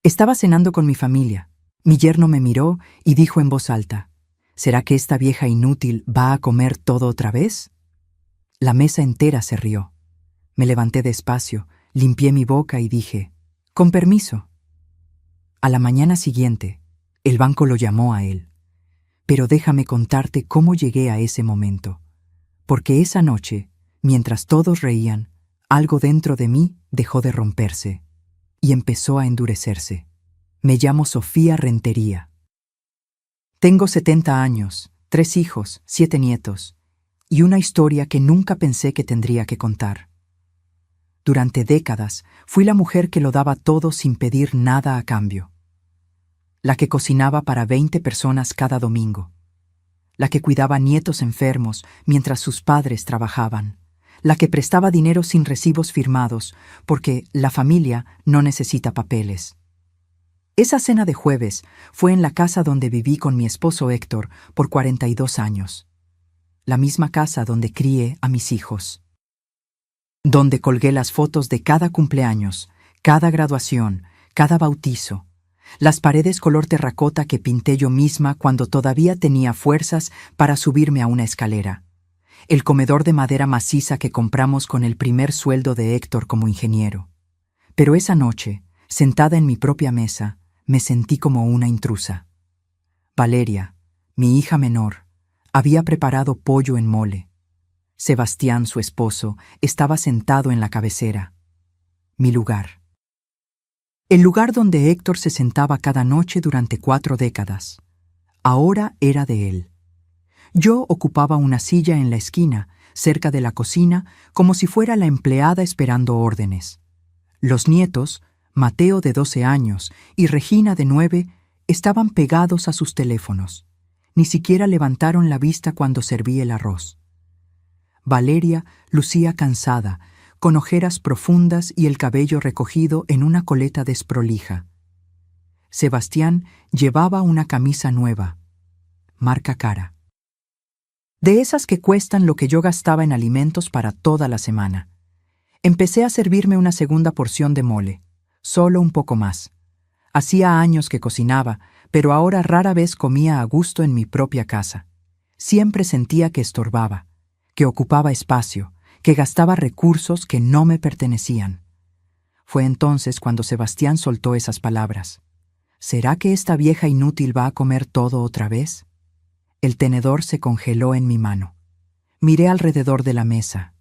Estaba cenando con mi familia. Mi yerno me miró y dijo en voz alta: ¿será que esta vieja inútil va a comer todo otra vez? La mesa entera se rió. Me levanté despacio, limpié mi boca y dije: con permiso. A la mañana siguiente, el banco lo llamó a él. Pero déjame contarte cómo llegué a ese momento. Porque esa noche, mientras todos reían, algo dentro de mí dejó de romperse y empezó a endurecerse. Me llamo Sofía Rentería. Tengo 70 años, 3 hijos, 7 nietos y una historia que nunca pensé que tendría que contar. Durante décadas fui la mujer que lo daba todo sin pedir nada a cambio. La que cocinaba para 20 personas cada domingo. La que cuidaba nietos enfermos mientras sus padres trabajaban. La que prestaba dinero sin recibos firmados, porque la familia no necesita papeles. Esa cena de jueves fue en la casa donde viví con mi esposo Héctor por 42 años. La misma casa donde crié a mis hijos. Donde colgué las fotos de cada cumpleaños, cada graduación, cada bautizo. Las paredes color terracota que pinté yo misma cuando todavía tenía fuerzas para subirme a una escalera. El comedor de madera maciza que compramos con el primer sueldo de Héctor como ingeniero. Pero esa noche, sentada en mi propia mesa, me sentí como una intrusa. Valeria, mi hija menor, había preparado pollo en mole. Sebastián, su esposo, estaba sentado en la cabecera. Mi lugar. El lugar donde Héctor se sentaba cada noche durante 4 décadas. Ahora era de él. Yo ocupaba una silla en la esquina, cerca de la cocina, como si fuera la empleada esperando órdenes. Los nietos, Mateo de 12 años y Regina de 9, estaban pegados a sus teléfonos. Ni siquiera levantaron la vista cuando serví el arroz. Valeria lucía cansada, con ojeras profundas y el cabello recogido en una coleta desprolija. Sebastián llevaba una camisa nueva, marca cara. De esas que cuestan lo que yo gastaba en alimentos para toda la semana. Empecé a servirme una segunda porción de mole, solo un poco más. Hacía años que cocinaba, pero ahora rara vez comía a gusto en mi propia casa. Siempre sentía que estorbaba, que ocupaba espacio, que gastaba recursos que no me pertenecían. Fue entonces cuando Sebastián soltó esas palabras. ¿Será que esta vieja inútil va a comer todo otra vez? El tenedor se congeló en mi mano. Miré alrededor de la mesa.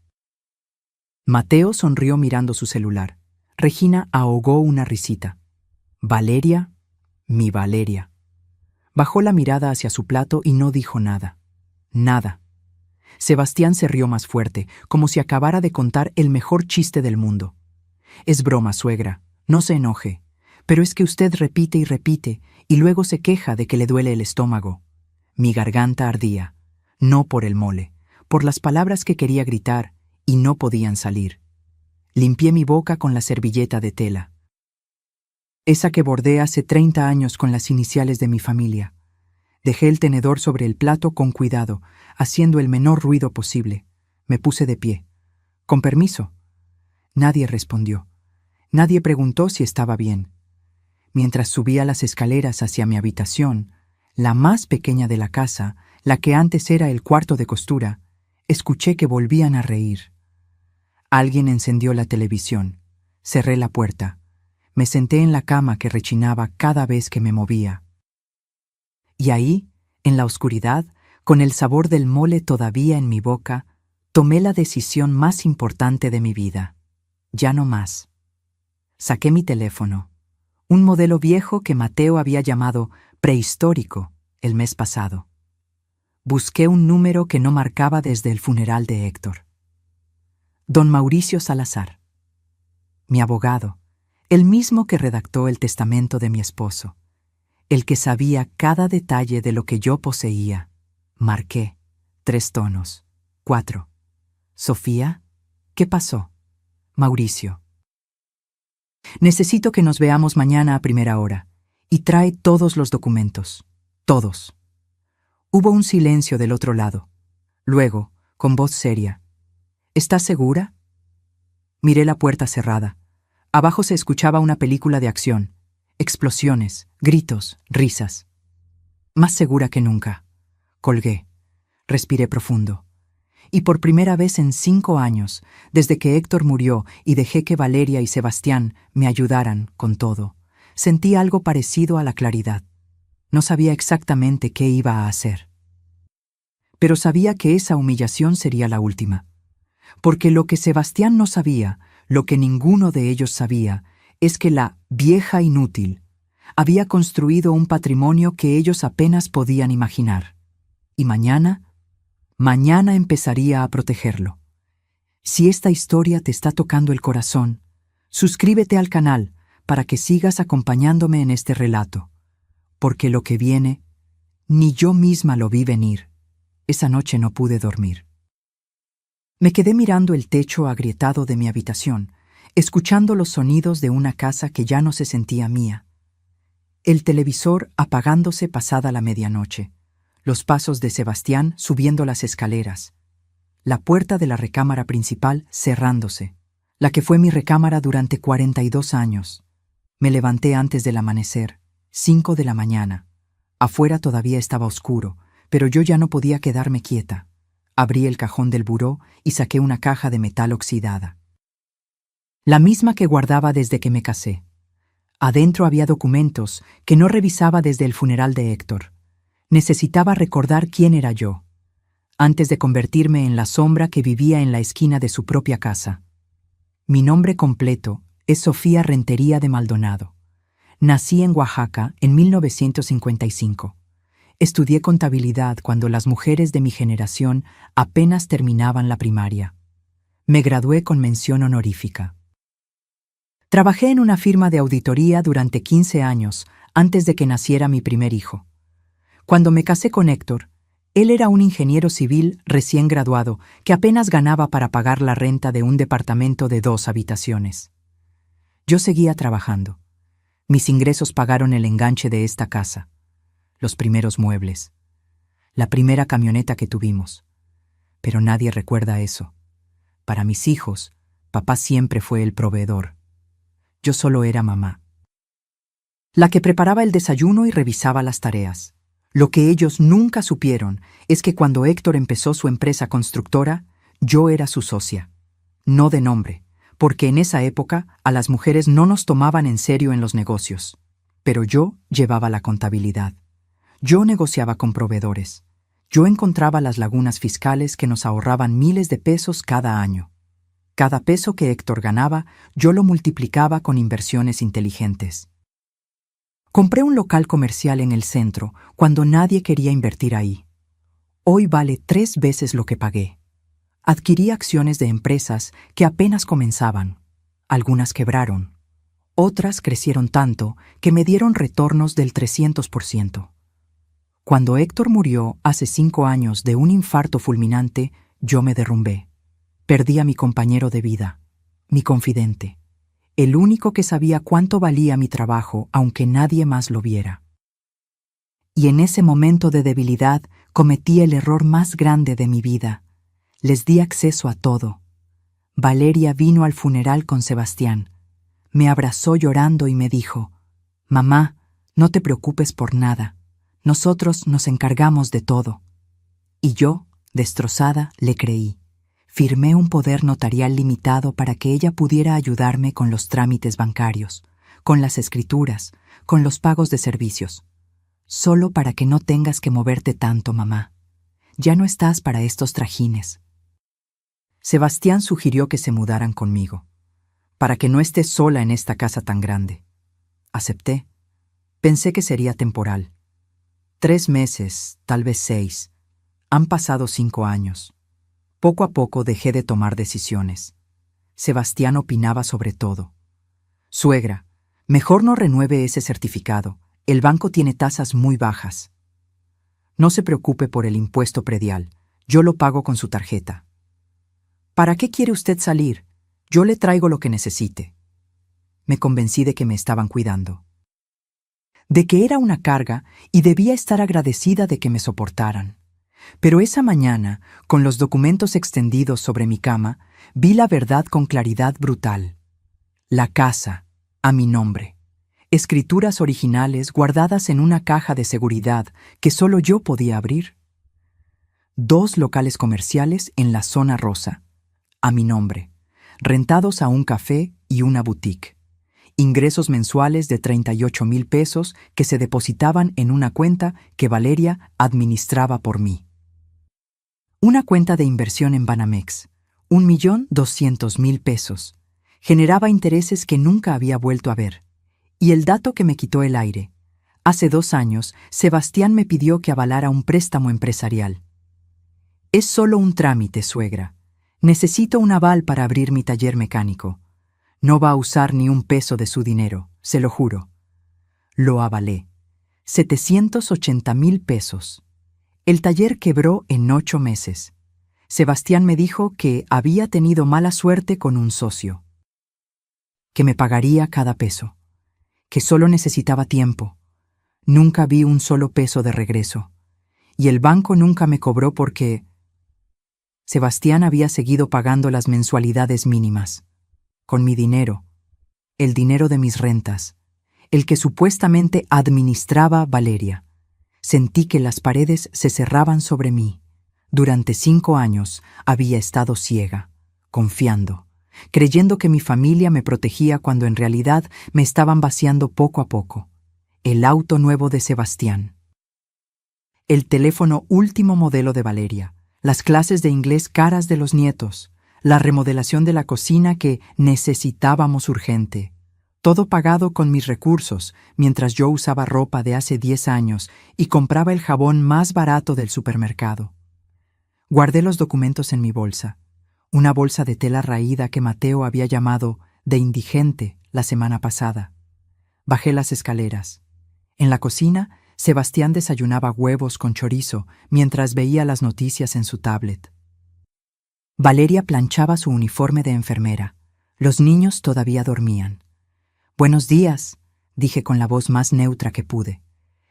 Mateo sonrió mirando su celular. Regina ahogó una risita. Valeria, mi Valeria. Bajó la mirada hacia su plato y no dijo nada. Nada. Sebastián se rió más fuerte, como si acabara de contar el mejor chiste del mundo. Es broma, suegra, no se enoje, pero es que usted repite y repite, y luego se queja de que le duele el estómago. Mi garganta ardía, no por el mole, por las palabras que quería gritar y no podían salir. Limpié mi boca con la servilleta de tela. Esa que bordé hace 30 años con las iniciales de mi familia. Dejé el tenedor sobre el plato con cuidado, haciendo el menor ruido posible. Me puse de pie. «Con permiso». Nadie respondió. Nadie preguntó si estaba bien. Mientras subía las escaleras hacia mi habitación, la más pequeña de la casa, la que antes era el cuarto de costura, escuché que volvían a reír. Alguien encendió la televisión. Cerré la puerta. Me senté en la cama que rechinaba cada vez que me movía. Y ahí, en la oscuridad, con el sabor del mole todavía en mi boca, tomé la decisión más importante de mi vida. Ya no más. Saqué mi teléfono, un modelo viejo que Mateo había llamado prehistórico el mes pasado. Busqué un número que no marcaba desde el funeral de Héctor. Don Mauricio Salazar. Mi abogado, el mismo que redactó el testamento de mi esposo. El que sabía cada detalle de lo que yo poseía. Marqué. 3 tonos. 4. Sofía, ¿qué pasó? Mauricio. Necesito que nos veamos mañana a primera hora. Y trae todos los documentos. Todos. Hubo un silencio del otro lado. Luego, con voz seria. ¿Estás segura? Miré la puerta cerrada. Abajo se escuchaba una película de acción. Explosiones, gritos, risas. Más segura que nunca. Colgué. Respiré profundo. Y por primera vez en 5 años, desde que Héctor murió y dejé que Valeria y Sebastián me ayudaran con todo, sentí algo parecido a la claridad. No sabía exactamente qué iba a hacer. Pero sabía que esa humillación sería la última. Porque lo que Sebastián no sabía, lo que ninguno de ellos sabía, es que la vieja inútil había construido un patrimonio que ellos apenas podían imaginar. Y mañana empezaría a protegerlo. Si esta historia te está tocando el corazón, suscríbete al canal para que sigas acompañándome en este relato, porque lo que viene, ni yo misma lo vi venir. Esa noche no pude dormir. Me quedé mirando el techo agrietado de mi habitación, escuchando los sonidos de una casa que ya no se sentía mía. El televisor apagándose pasada la medianoche, los pasos de Sebastián subiendo las escaleras, la puerta de la recámara principal cerrándose, la que fue mi recámara durante 42 años. Me levanté antes del amanecer, 5 de la mañana. Afuera todavía estaba oscuro, pero yo ya no podía quedarme quieta. Abrí el cajón del buró y saqué una caja de metal oxidada. La misma que guardaba desde que me casé. Adentro había documentos que no revisaba desde el funeral de Héctor. Necesitaba recordar quién era yo, antes de convertirme en la sombra que vivía en la esquina de su propia casa. Mi nombre completo es Sofía Rentería de Maldonado. Nací en Oaxaca en 1955. Estudié contabilidad cuando las mujeres de mi generación apenas terminaban la primaria. Me gradué con mención honorífica. Trabajé en una firma de auditoría durante 15 años antes de que naciera mi primer hijo. Cuando me casé con Héctor, él era un ingeniero civil recién graduado que apenas ganaba para pagar la renta de un departamento de 2 habitaciones. Yo seguía trabajando. Mis ingresos pagaron el enganche de esta casa, los primeros muebles, la primera camioneta que tuvimos. Pero nadie recuerda eso. Para mis hijos, papá siempre fue el proveedor. Yo solo era mamá, la que preparaba el desayuno y revisaba las tareas. Lo que ellos nunca supieron es que cuando Héctor empezó su empresa constructora, yo era su socia. No de nombre, porque en esa época a las mujeres no nos tomaban en serio en los negocios. Pero yo llevaba la contabilidad. Yo negociaba con proveedores. Yo encontraba las lagunas fiscales que nos ahorraban miles de pesos cada año. Cada peso que Héctor ganaba, yo lo multiplicaba con inversiones inteligentes. Compré un local comercial en el centro cuando nadie quería invertir ahí. Hoy vale 3 veces lo que pagué. Adquirí acciones de empresas que apenas comenzaban. Algunas quebraron. Otras crecieron tanto que me dieron retornos del 300%. Cuando Héctor murió hace 5 años de un infarto fulminante, yo me derrumbé. Perdí a mi compañero de vida, mi confidente, el único que sabía cuánto valía mi trabajo aunque nadie más lo viera. Y en ese momento de debilidad cometí el error más grande de mi vida. Les di acceso a todo. Valeria vino al funeral con Sebastián. Me abrazó llorando y me dijo: «Mamá, no te preocupes por nada. Nosotros nos encargamos de todo». Y yo, destrozada, le creí. Firmé un poder notarial limitado para que ella pudiera ayudarme con los trámites bancarios, con las escrituras, con los pagos de servicios. Solo para que no tengas que moverte tanto, mamá. Ya no estás para estos trajines. Sebastián sugirió que se mudaran conmigo, para que no esté sola en esta casa tan grande. Acepté. Pensé que sería temporal. 3 meses, tal vez 6. Han pasado 5 años. Poco a poco dejé de tomar decisiones. Sebastián opinaba sobre todo. «Suegra, mejor no renueve ese certificado. El banco tiene tasas muy bajas. No se preocupe por el impuesto predial. Yo lo pago con su tarjeta. ¿Para qué quiere usted salir? Yo le traigo lo que necesite». Me convencí de que me estaban cuidando, de que era una carga y debía estar agradecida de que me soportaran. Pero esa mañana, con los documentos extendidos sobre mi cama, vi la verdad con claridad brutal. La casa, a mi nombre. escrituras originales guardadas en una caja de seguridad que solo yo podía abrir. 2 locales comerciales en la zona rosa, a mi nombre, rentados a un café y una boutique. Ingresos mensuales de 38,000 pesos que se depositaban en una cuenta que Valeria administraba por mí. Una cuenta de inversión en Banamex, 1,200,000 pesos. Generaba intereses que nunca había vuelto a ver. Y el dato que me quitó el aire. Hace 2 años, Sebastián me pidió que avalara un préstamo empresarial. Es solo un trámite, suegra. Necesito un aval para abrir mi taller mecánico. No va a usar ni un peso de su dinero, se lo juro. Lo avalé. 780,000 pesos. El taller quebró en 8 meses. Sebastián me dijo que había tenido mala suerte con un socio. Que me pagaría cada peso. Que solo necesitaba tiempo. Nunca vi un solo peso de regreso. Y el banco nunca me cobró porque Sebastián había seguido pagando las mensualidades mínimas. Con mi dinero. El dinero de mis rentas. El que supuestamente administraba Valeria. Sentí que las paredes se cerraban sobre mí. Durante 5 años había estado ciega, confiando, creyendo que mi familia me protegía cuando en realidad me estaban vaciando poco a poco. El auto nuevo de Sebastián. El teléfono último modelo de Valeria. Las clases de inglés caras de los nietos. La remodelación de la cocina que necesitábamos urgente. Todo pagado con mis recursos, mientras yo usaba ropa de hace 10 años y compraba el jabón más barato del supermercado. Guardé los documentos en mi bolsa, una bolsa de tela raída que Mateo había llamado de indigente la semana pasada. Bajé las escaleras. En la cocina, Sebastián desayunaba huevos con chorizo mientras veía las noticias en su tablet. Valeria planchaba su uniforme de enfermera. Los niños todavía dormían. «Buenos días», dije con la voz más neutra que pude.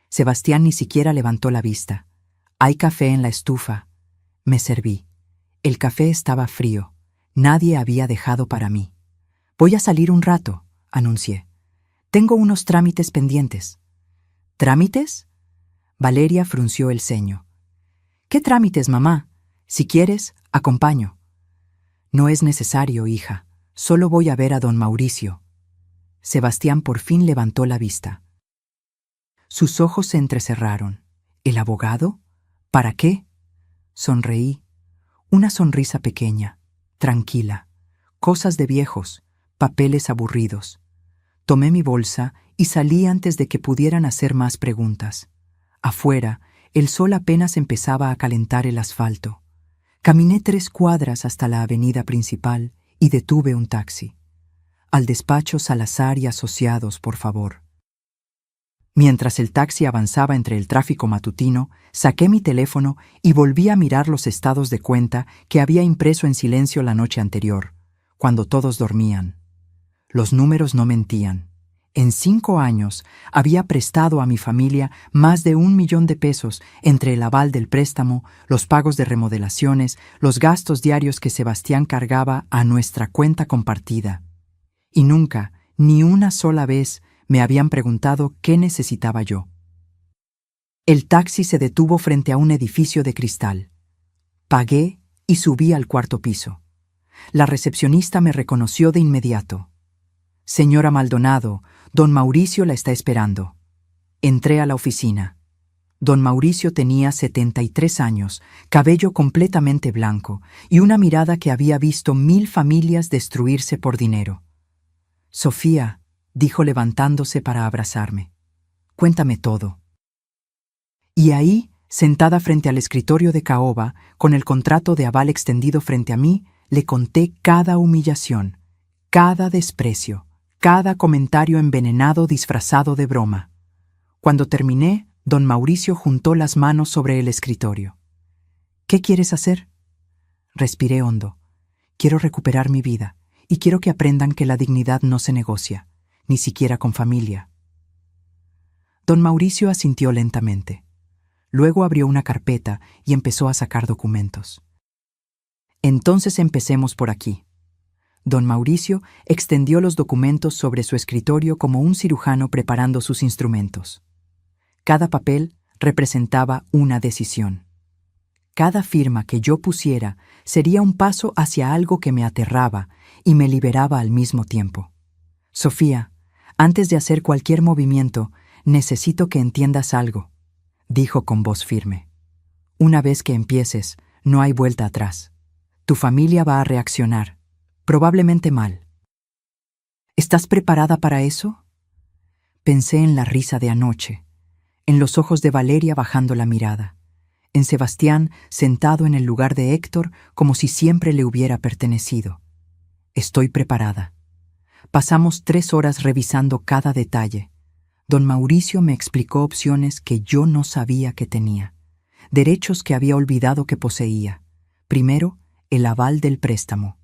Sebastián ni siquiera levantó la vista. «Hay café en la estufa». Me serví. El café estaba frío. Nadie había dejado para mí. «Voy a salir un rato», anuncié. «Tengo unos trámites pendientes». «¿Trámites?» Valeria frunció el ceño. «¿Qué trámites, mamá? Si quieres, acompaño». «No es necesario, hija. Solo voy a ver a don Mauricio». Sebastián por fin levantó la vista. Sus ojos se entrecerraron. ¿El abogado? ¿Para qué? Sonreí. Una sonrisa pequeña, tranquila. Cosas de viejos, papeles aburridos. Tomé mi bolsa y salí antes de que pudieran hacer más preguntas. Afuera, el sol apenas empezaba a calentar el asfalto. Caminé 3 cuadras hasta la avenida principal y detuve un taxi. «Al despacho Salazar y Asociados, por favor». Mientras el taxi avanzaba entre el tráfico matutino, saqué mi teléfono y volví a mirar los estados de cuenta que había impreso en silencio la noche anterior, cuando todos dormían. Los números no mentían. En 5 años había prestado a mi familia más de 1,000,000 de pesos entre el aval del préstamo, los pagos de remodelaciones, los gastos diarios que Sebastián cargaba a nuestra cuenta compartida. Y nunca, ni una sola vez, me habían preguntado qué necesitaba yo. El taxi se detuvo frente a un edificio de cristal. Pagué y subí al 4º piso. La recepcionista me reconoció de inmediato. «Señora Maldonado, don Mauricio la está esperando». Entré a la oficina. Don Mauricio tenía 73 años, cabello completamente blanco y una mirada que había visto 1000 familias destruirse por dinero. «Sofía», dijo levantándose para abrazarme. «Cuéntame todo». Y ahí, sentada frente al escritorio de caoba, con el contrato de aval extendido frente a mí, le conté cada humillación, cada desprecio, cada comentario envenenado disfrazado de broma. Cuando terminé, don Mauricio juntó las manos sobre el escritorio. «¿Qué quieres hacer?» Respiré hondo. «Quiero recuperar mi vida. Y quiero que aprendan que la dignidad no se negocia, ni siquiera con familia». Don Mauricio asintió lentamente. Luego abrió una carpeta y empezó a sacar documentos. «Entonces empecemos por aquí. Don Mauricio extendió los documentos sobre su escritorio como un cirujano preparando sus instrumentos. Cada papel representaba una decisión. Cada firma que yo pusiera sería un paso hacia algo que me aterraba y me liberaba al mismo tiempo. Sofía, antes de hacer cualquier movimiento, necesito que entiendas algo, dijo con voz firme. Una vez que empieces, no hay vuelta atrás. Tu familia va a reaccionar, probablemente mal. ¿Estás preparada para eso? Pensé en la risa de anoche, en los ojos de Valeria bajando la mirada, en Sebastián sentado en el lugar de Héctor como si siempre le hubiera pertenecido. Estoy preparada. Pasamos 3 horas revisando cada detalle. Don Mauricio me explicó opciones que yo no sabía que tenía, derechos que había olvidado que poseía. Primero, el aval del préstamo.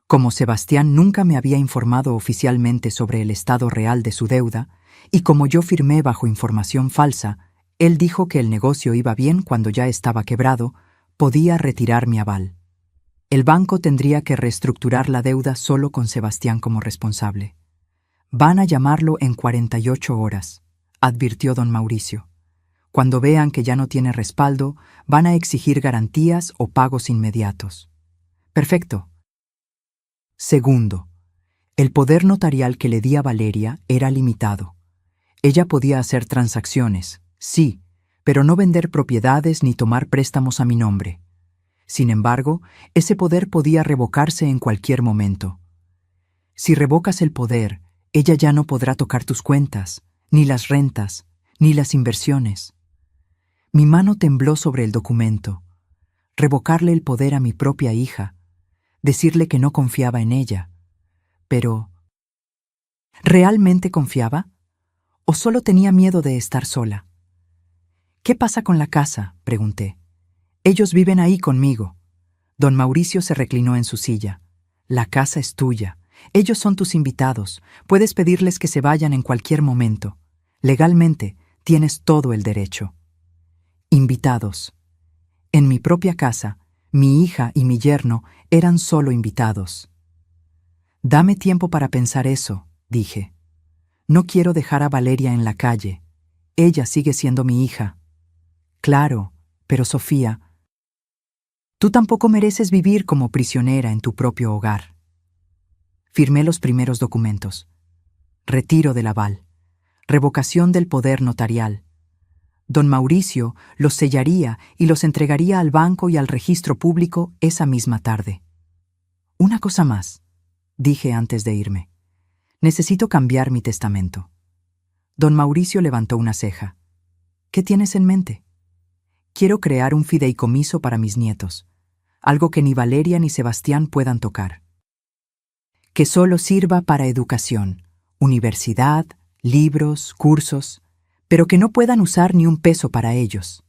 Como Sebastián nunca me había informado oficialmente sobre el estado real de su deuda, y como yo firmé bajo información falsa, él dijo que el negocio iba bien cuando ya estaba quebrado, podía retirar mi aval. El banco tendría que reestructurar la deuda solo con Sebastián como responsable. Van a llamarlo en 48 horas, advirtió don Mauricio. Cuando vean que ya no tiene respaldo, van a exigir garantías o pagos inmediatos. Perfecto. Segundo, el poder notarial que le di a Valeria era limitado. Ella podía hacer transacciones, sí, pero no vender propiedades ni tomar préstamos a mi nombre. Sin embargo, ese poder podía revocarse en cualquier momento. Si revocas el poder, ella ya no podrá tocar tus cuentas, ni las rentas, ni las inversiones. Mi mano tembló sobre el documento. Revocarle el poder a mi propia hija, decirle que no confiaba en ella. Pero, ¿realmente confiaba? ¿O solo tenía miedo de estar sola? ¿Qué pasa con la casa?, pregunté. Ellos viven ahí conmigo. Don Mauricio se reclinó en su silla. La casa es tuya. Ellos son tus invitados. Puedes pedirles que se vayan en cualquier momento. Legalmente, tienes todo el derecho. Invitados. En mi propia casa, mi hija y mi yerno eran solo invitados. Dame tiempo para pensar eso, dije. No quiero dejar a Valeria en la calle. Ella sigue siendo mi hija. Claro, pero Sofía, tú tampoco mereces vivir como prisionera en tu propio hogar. Firmé los primeros documentos. Retiro del aval. Revocación del poder notarial. Don Mauricio los sellaría y los entregaría al banco y al registro público esa misma tarde. Una cosa más, dije antes de irme. Necesito cambiar mi testamento. Don Mauricio levantó una ceja. ¿Qué tienes en mente? Quiero crear un fideicomiso para mis nietos, algo que ni Valeria ni Sebastián puedan tocar. Que solo sirva para educación, universidad, libros, cursos, pero que no puedan usar ni un peso para ellos.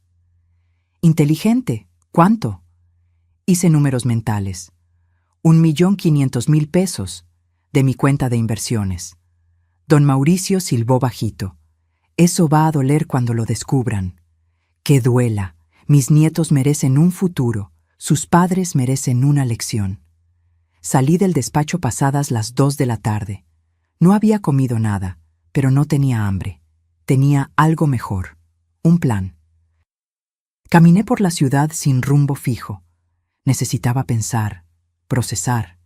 Inteligente, ¿cuánto? Hice números mentales. 1.500.000 pesos de mi cuenta de inversiones. Don Mauricio silbó bajito. Eso va a doler cuando lo descubran. Que duela. Mis nietos merecen un futuro. Sus padres merecen una lección. Salí del despacho pasadas las 2 de la tarde. No había comido nada, pero no tenía hambre. Tenía algo mejor. Un plan. Caminé por la ciudad sin rumbo fijo. Necesitaba pensar, procesar,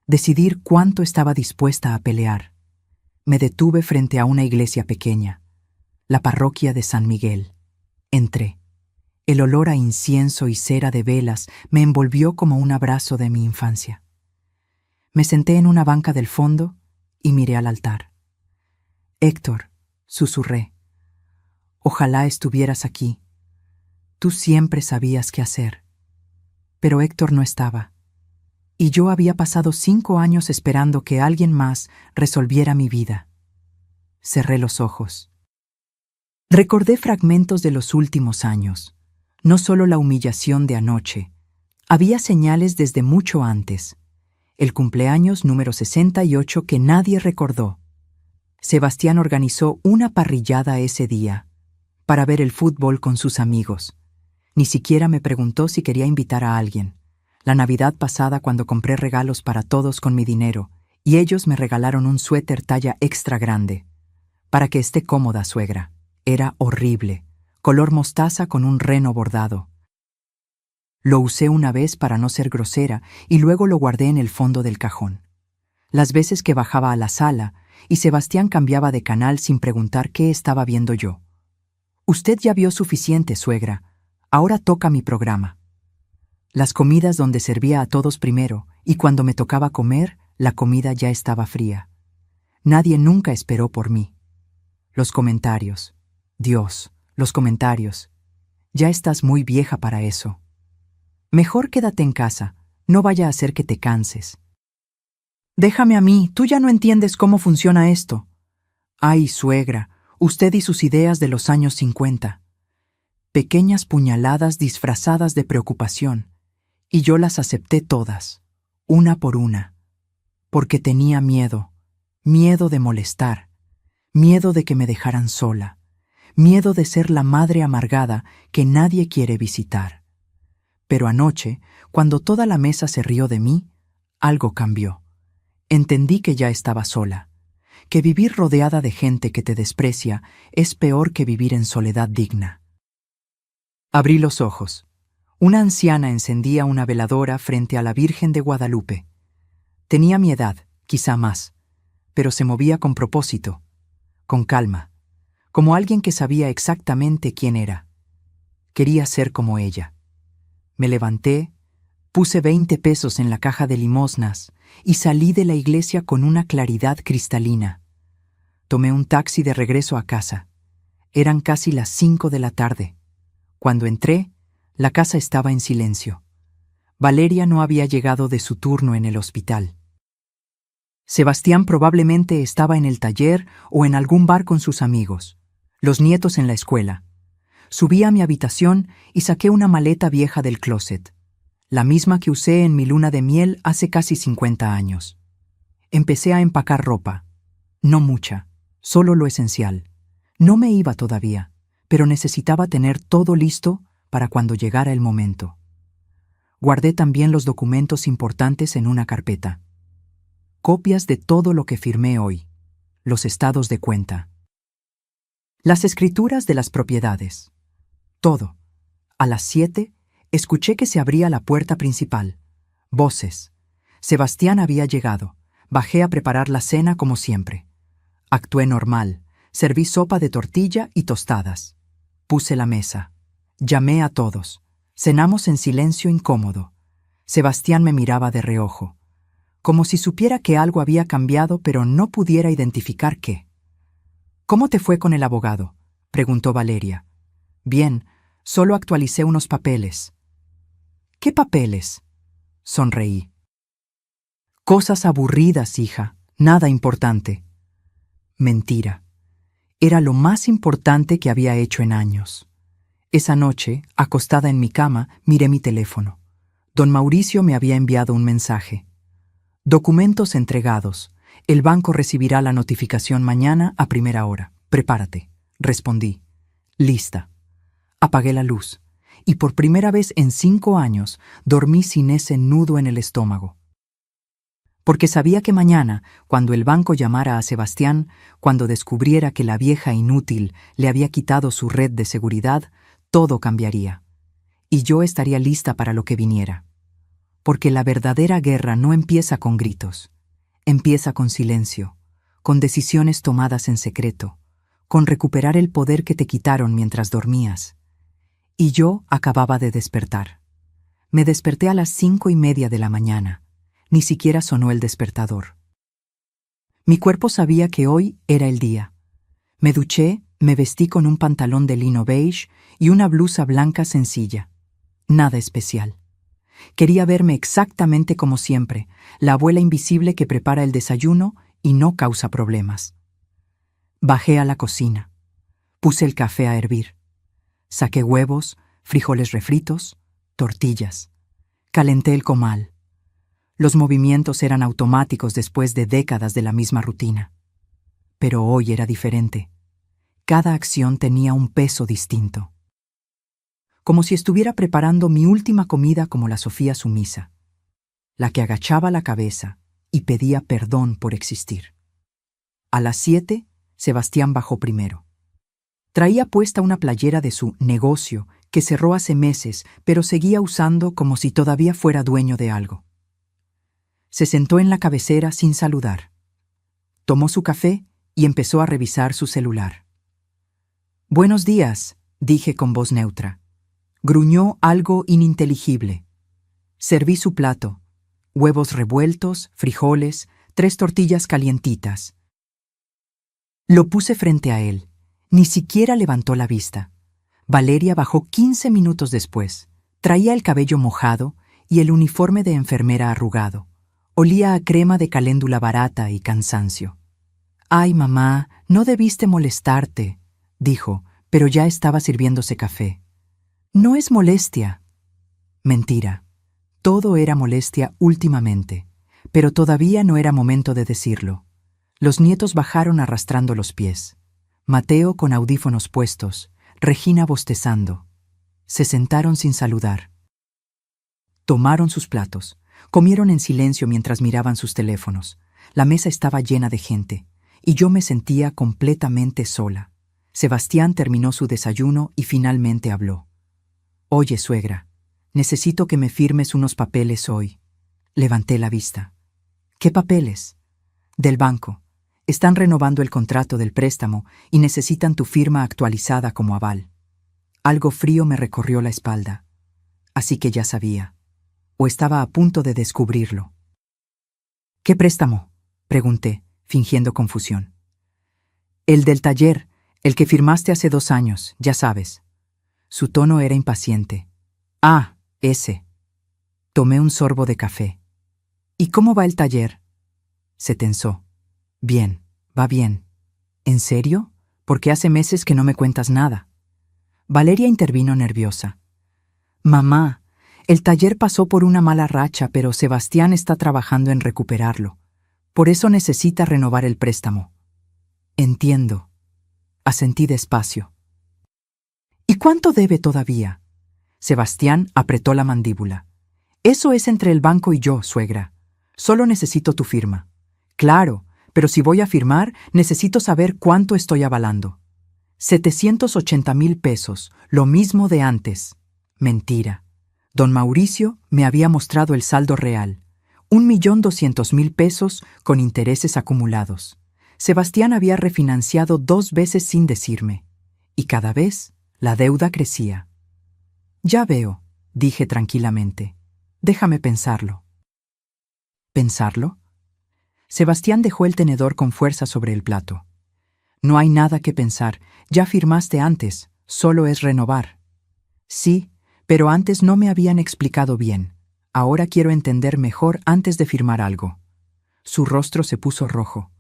decidir cuánto estaba dispuesta a pelear. Me detuve frente a una iglesia pequeña, la parroquia de San Miguel. Entré. El olor a incienso y cera de velas me envolvió como un abrazo de mi infancia. Me senté en una banca del fondo y miré al altar. Héctor, susurré, ojalá estuvieras aquí. Tú siempre sabías qué hacer. Pero Héctor no estaba. Y yo había pasado 5 años esperando que alguien más resolviera mi vida. Cerré los ojos. Recordé fragmentos de los últimos años. No solo la humillación de anoche. Había señales desde mucho antes. El cumpleaños número 68 que nadie recordó. Sebastián organizó una parrillada ese día para ver el fútbol con sus amigos. Ni siquiera me preguntó si quería invitar a alguien. La Navidad pasada cuando compré regalos para todos con mi dinero, y ellos me regalaron un suéter talla extra grande. Para que esté cómoda, suegra. Era horrible, color mostaza con un reno bordado. Lo usé una vez para no ser grosera y luego lo guardé en el fondo del cajón. Las veces que bajaba a la sala y Sebastián cambiaba de canal sin preguntar qué estaba viendo yo. Usted ya vio suficiente, suegra. Ahora toca mi programa. Las comidas donde servía a todos primero y cuando me tocaba comer, la comida ya estaba fría. Nadie nunca esperó por mí. Los comentarios. Dios, los comentarios. Ya estás muy vieja para eso. Mejor quédate en casa, no vaya a ser que te canses. Déjame a mí, tú ya no entiendes cómo funciona esto. Ay, suegra, usted y sus ideas de los años 50. Pequeñas puñaladas disfrazadas de preocupación, y yo las acepté todas, una por una, porque tenía miedo, miedo de molestar, miedo de que me dejaran sola, miedo de ser la madre amargada que nadie quiere visitar. Pero anoche, cuando toda la mesa se rió de mí, algo cambió. Entendí que ya estaba sola, que vivir rodeada de gente que te desprecia es peor que vivir en soledad digna. Abrí los ojos. Una anciana encendía una veladora frente a la Virgen de Guadalupe. Tenía mi edad, quizá más, pero se movía con propósito, con calma, como alguien que sabía exactamente quién era. Quería ser como ella. Me levanté, puse 20 pesos en la caja de limosnas y salí de la iglesia con una claridad cristalina. Tomé un taxi de regreso a casa. Eran casi las 5 de la tarde. Cuando entré, la casa estaba en silencio. Valeria no había llegado de su turno en el hospital. Sebastián probablemente estaba en el taller o en algún bar con sus amigos, los nietos en la escuela. Subí a mi habitación y saqué una maleta vieja del closet, la misma que usé en mi luna de miel hace casi 50 años. Empecé a empacar ropa. No mucha, solo lo esencial. No me iba todavía, pero necesitaba tener todo listo para cuando llegara el momento. Guardé también los documentos importantes en una carpeta. Copias de todo lo que firmé hoy, los estados de cuenta. Las escrituras de las propiedades. Todo. A las 7, escuché que se abría la puerta principal. Voces. Sebastián había llegado. Bajé a preparar la cena como siempre. Actué normal. Serví sopa de tortilla y tostadas. Puse la mesa. Llamé a todos. Cenamos en silencio incómodo. Sebastián me miraba de reojo, como si supiera que algo había cambiado pero no pudiera identificar qué. ¿Cómo te fue con el abogado?, preguntó Valeria. Bien, solo actualicé unos papeles. ¿Qué papeles?, sonreí. Cosas aburridas, hija, nada importante. Mentira. Era lo más importante que había hecho en años. Esa noche, acostada en mi cama, miré mi teléfono. Don Mauricio me había enviado un mensaje. Documentos entregados. El banco recibirá la notificación mañana a primera hora. Prepárate. Respondí. Lista. Apagué la luz. Y por primera vez en 5 años, dormí sin ese nudo en el estómago. Porque sabía que mañana, cuando el banco llamara a Sebastián, cuando descubriera que la vieja inútil le había quitado su red de seguridad, todo cambiaría. Y yo estaría lista para lo que viniera. Porque la verdadera guerra no empieza con gritos. Empieza con silencio, con decisiones tomadas en secreto, con recuperar el poder que te quitaron mientras dormías. Y yo acababa de despertar. Me desperté a las 5:30 de la mañana. Ni siquiera sonó el despertador. Mi cuerpo sabía que hoy era el día. Me duché, me vestí con un pantalón de lino beige y una blusa blanca sencilla. Nada especial. Quería verme exactamente como siempre, la abuela invisible que prepara el desayuno y no causa problemas. Bajé a la cocina. Puse el café a hervir. Saqué huevos, frijoles refritos, tortillas. Calenté el comal. Los movimientos eran automáticos después de décadas de la misma rutina. Pero hoy era diferente. Cada acción tenía un peso distinto. como si estuviera preparando mi última comida como la Sofía sumisa, la que agachaba la cabeza y pedía perdón por existir. A las 7, Sebastián bajó primero. Traía puesta una playera de su negocio que cerró hace meses, pero seguía usando como si todavía fuera dueño de algo. Se sentó en la cabecera sin saludar. Tomó su café y empezó a revisar su celular. «Buenos días», dije con voz neutra. Gruñó algo ininteligible. Serví su plato: huevos revueltos, frijoles, 3 tortillas calientitas. Lo puse frente a él. Ni siquiera levantó la vista. Valeria bajó 15 minutos después. Traía el cabello mojado y el uniforme de enfermera arrugado. Olía a crema de caléndula barata y cansancio. «Ay, mamá, no debiste molestarte», dijo, pero ya estaba sirviéndose café. «No es molestia». Mentira. Todo era molestia últimamente, pero todavía no era momento de decirlo. Los nietos bajaron arrastrando los pies. Mateo con audífonos puestos, Regina bostezando. Se sentaron sin saludar. Tomaron sus platos, comieron en silencio mientras miraban sus teléfonos. La mesa estaba llena de gente, y yo me sentía completamente sola. Sebastián terminó su desayuno y finalmente habló. «Oye, suegra, necesito que me firmes unos papeles hoy». Levanté la vista. «¿Qué papeles?» «Del banco. Están renovando el contrato del préstamo y necesitan tu firma actualizada como aval». Algo frío me recorrió la espalda. Así que ya sabía, o estaba a punto de descubrirlo. «¿Qué préstamo?», pregunté, fingiendo confusión. «El del taller, el que firmaste hace 2 años, ya sabes». Su tono era impaciente. «Ah, ese». Tomé un sorbo de café. «¿Y cómo va el taller?». Se tensó. «Bien, va bien». «¿En serio? Porque hace meses que no me cuentas nada». Valeria intervino nerviosa. «Mamá, el taller pasó por una mala racha, pero Sebastián está trabajando en recuperarlo. Por eso necesita renovar el préstamo». «Entiendo». Asentí despacio. «¿Y cuánto debe todavía?». Sebastián apretó la mandíbula. «Eso es entre el banco y yo, suegra. Solo necesito tu firma». «Claro, pero si voy a firmar, necesito saber cuánto estoy avalando». 780,000 pesos, lo mismo de antes». Mentira. Don Mauricio me había mostrado el saldo real. 1,200,000 pesos con intereses acumulados. Sebastián había refinanciado 2 veces sin decirme. Y cada vez la deuda crecía. «Ya veo», dije tranquilamente. «Déjame pensarlo». ¿Pensarlo? Sebastián dejó el tenedor con fuerza sobre el plato. «No hay nada que pensar. Ya firmaste antes. Solo es renovar». «Sí, pero antes no me habían explicado bien. Ahora quiero entender mejor antes de firmar algo». Su rostro se puso rojo.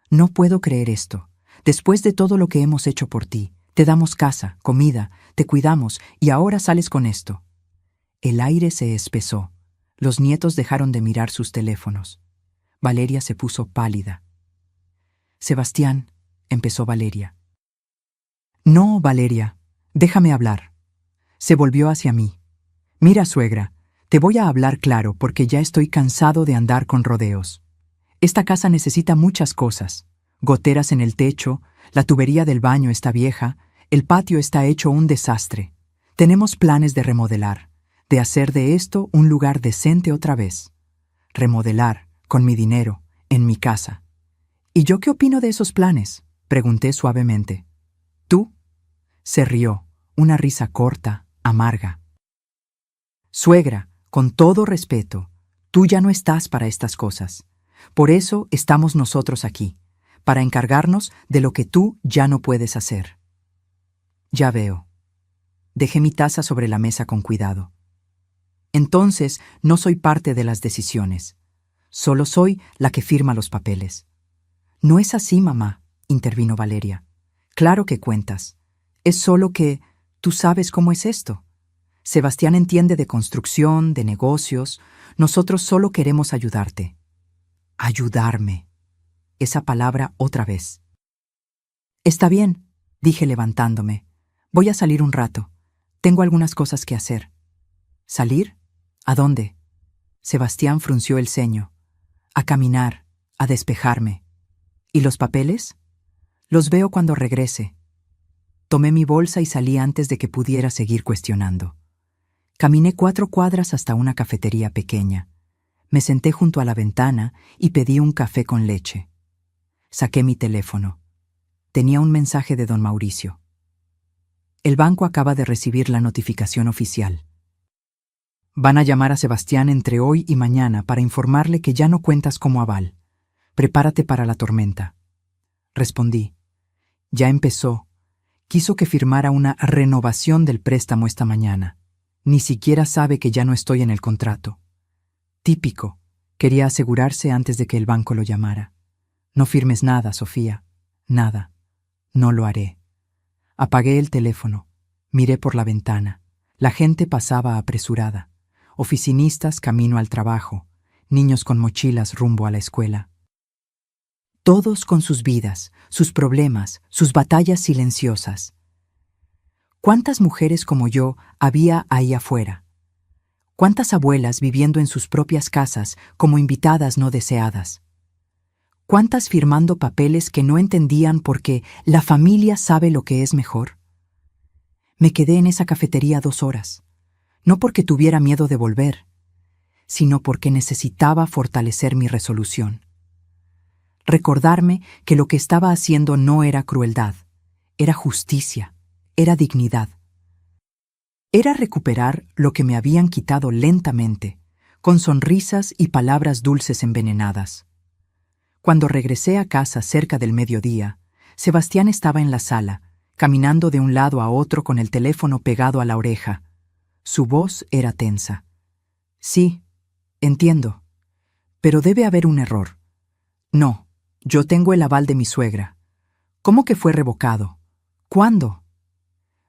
«No puedo creer esto. Después de todo lo que hemos hecho por ti, te damos casa, comida, te cuidamos y ahora sales con esto». El aire se espesó. Los nietos dejaron de mirar sus teléfonos. Valeria se puso pálida. «Sebastián», empezó Valeria. «No, Valeria, déjame hablar». Se volvió hacia mí. «Mira, suegra, te voy a hablar claro porque ya estoy cansado de andar con rodeos. Esta casa necesita muchas cosas. Goteras en el techo, la tubería del baño está vieja, el patio está hecho un desastre. Tenemos planes de remodelar, de hacer de esto un lugar decente otra vez. Remodelar, con mi dinero, en mi casa». «¿Y yo qué opino de esos planes?», pregunté suavemente. «¿Tú?». Se rió, una risa corta, amarga. «Suegra, con todo respeto, tú ya no estás para estas cosas. Por eso estamos nosotros aquí, para encargarnos de lo que tú ya no puedes hacer». «Ya veo». Dejé mi taza sobre la mesa con cuidado. «Entonces no soy parte de las decisiones. Solo soy la que firma los papeles». «No es así, mamá», intervino Valeria. «Claro que cuentas. Es solo que tú sabes cómo es esto. Sebastián entiende de construcción, de negocios. Nosotros solo queremos ayudarte». «Ayudarme». Esa palabra otra vez. «Está bien», dije levantándome. «Voy a salir un rato. Tengo algunas cosas que hacer. ¿Salir? ¿A dónde? Sebastián frunció el ceño. A caminar, a despejarme. ¿Y los papeles? Los veo cuando regrese. Tomé mi bolsa y salí antes de que pudiera seguir cuestionando. Caminé 4 cuadras hasta una cafetería pequeña. Me senté junto a la ventana y pedí un café con leche. Saqué mi teléfono. Tenía un mensaje de don Mauricio. El banco acaba de recibir la notificación oficial. Van a llamar a Sebastián entre hoy y mañana para informarle que ya no cuentas como aval. Prepárate para la tormenta. Respondí. Ya empezó. Quiso que firmara una renovación del préstamo esta mañana. Ni siquiera sabe que ya no estoy en el contrato. Típico. Quería asegurarse antes de que el banco lo llamara. No firmes nada, Sofía. Nada. No lo haré. Apagué el teléfono. Miré por la ventana. La gente pasaba apresurada. Oficinistas camino al trabajo. Niños con mochilas rumbo a la escuela. Todos con sus vidas, sus problemas, sus batallas silenciosas. ¿Cuántas mujeres como yo había ahí afuera? ¿Cuántas abuelas viviendo en sus propias casas como invitadas no deseadas? ¿Cuántas firmando papeles que no entendían porque la familia sabe lo que es mejor? Me quedé en esa cafetería 2 horas, no porque tuviera miedo de volver, sino porque necesitaba fortalecer mi resolución. Recordarme que lo que estaba haciendo no era crueldad, era justicia, era dignidad. Era recuperar lo que me habían quitado lentamente, con sonrisas y palabras dulces envenenadas. Cuando regresé a casa cerca del mediodía, Sebastián estaba en la sala, caminando de un lado a otro con el teléfono pegado a la oreja. Su voz era tensa. Sí, entiendo. Pero debe haber un error. No, yo tengo el aval de mi suegra. ¿Cómo que fue revocado? ¿Cuándo?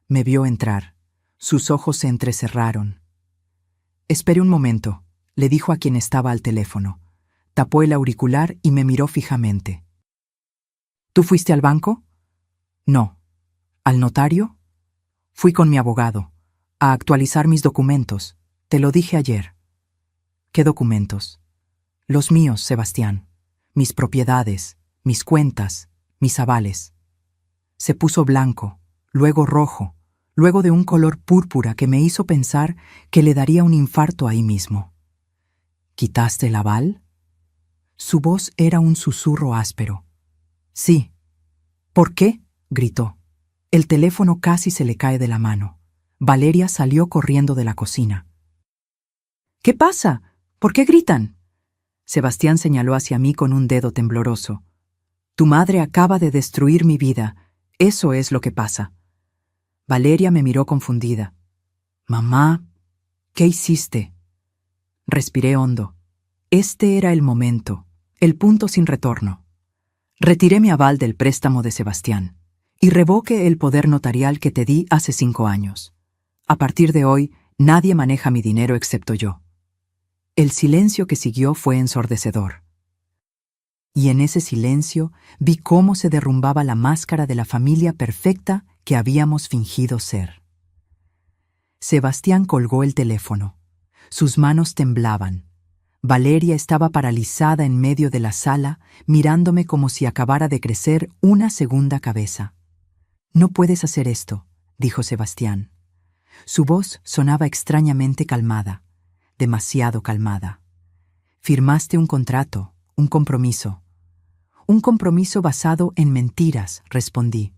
Me vio entrar. Sus ojos se entrecerraron. Espere un momento, le dijo a quien estaba al teléfono. Tapó el auricular y me miró fijamente. ¿Tú fuiste al banco? No. ¿Al notario? Fui con mi abogado, a actualizar mis documentos. Te lo dije ayer. ¿Qué documentos? Los míos, Sebastián. Mis propiedades, mis cuentas, mis avales. Se puso blanco, luego rojo, luego de un color púrpura que me hizo pensar que le daría un infarto ahí mismo. ¿Quitaste el aval? Su voz era un susurro áspero. Sí. ¿Por qué? Gritó. El teléfono casi se le cae de la mano. Valeria salió corriendo de la cocina. ¿Qué pasa? ¿Por qué gritan? Sebastián señaló hacia mí con un dedo tembloroso. Tu madre acaba de destruir mi vida. Eso es lo que pasa. Valeria me miró confundida. Mamá, ¿qué hiciste? Respiré hondo. Este era el momento, el punto sin retorno. Retiré mi aval del préstamo de Sebastián y revoqué el poder notarial que te di hace 5 años. A partir de hoy, nadie maneja mi dinero excepto yo. El silencio que siguió fue ensordecedor. Y en ese silencio vi cómo se derrumbaba la máscara de la familia perfecta que habíamos fingido ser. Sebastián colgó el teléfono. Sus manos temblaban. Valeria estaba paralizada en medio de la sala, mirándome como si acabara de crecer una segunda cabeza. No puedes hacer esto, dijo Sebastián. Su voz sonaba extrañamente calmada, demasiado calmada. Firmaste un contrato, un compromiso. Un compromiso basado en mentiras, respondí.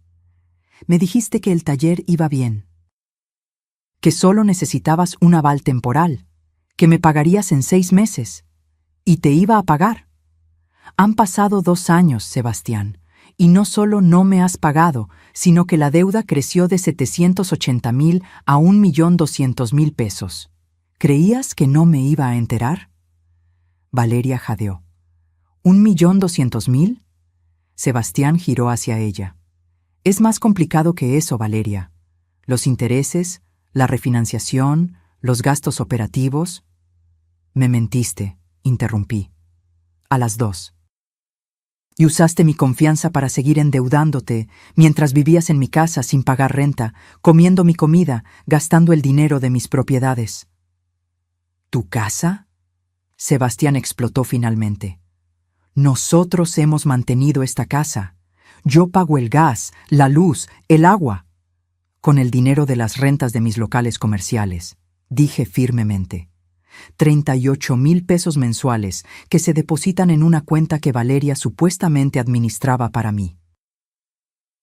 Me dijiste que el taller iba bien, que solo necesitabas un aval temporal, que me pagarías en 6 meses, y te iba a pagar. Han pasado 2 años, Sebastián, y no solo no me has pagado, sino que la deuda creció de 780,000 a 1,200,000 pesos. ¿Creías que no me iba a enterar? Valeria jadeó. ¿1,200,000? Sebastián giró hacia ella. Es más complicado que eso, Valeria. Los intereses, la refinanciación, los gastos operativos. Me mentiste, interrumpí. A las 2. Y usaste mi confianza para seguir endeudándote mientras vivías en mi casa sin pagar renta, comiendo mi comida, gastando el dinero de mis propiedades. ¿Tu casa? Sebastián explotó finalmente. Nosotros hemos mantenido esta casa. Yo pago el gas, la luz, el agua. Con el dinero de las rentas de mis locales comerciales, dije firmemente. 38,000 pesos mensuales que se depositan en una cuenta que Valeria supuestamente administraba para mí.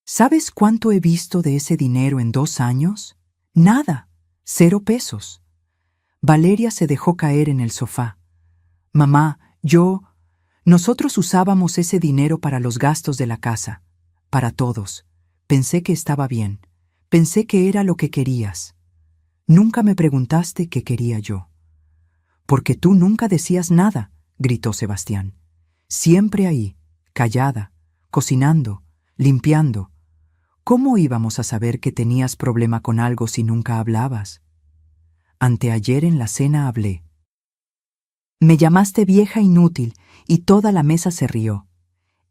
¿Sabes cuánto he visto de ese dinero en 2 años? Nada, 0 pesos. Valeria se dejó caer en el sofá. Mamá, nosotros usábamos ese dinero para los gastos de la casa, para todos. Pensé que estaba bien, pensé que era lo que querías. Nunca me preguntaste qué quería yo. Porque tú nunca decías nada, gritó Sebastián. Siempre ahí, callada, cocinando, limpiando. ¿Cómo íbamos a saber que tenías problema con algo si nunca hablabas? Anteayer en la cena hablé. Me llamaste vieja inútil y toda la mesa se rió.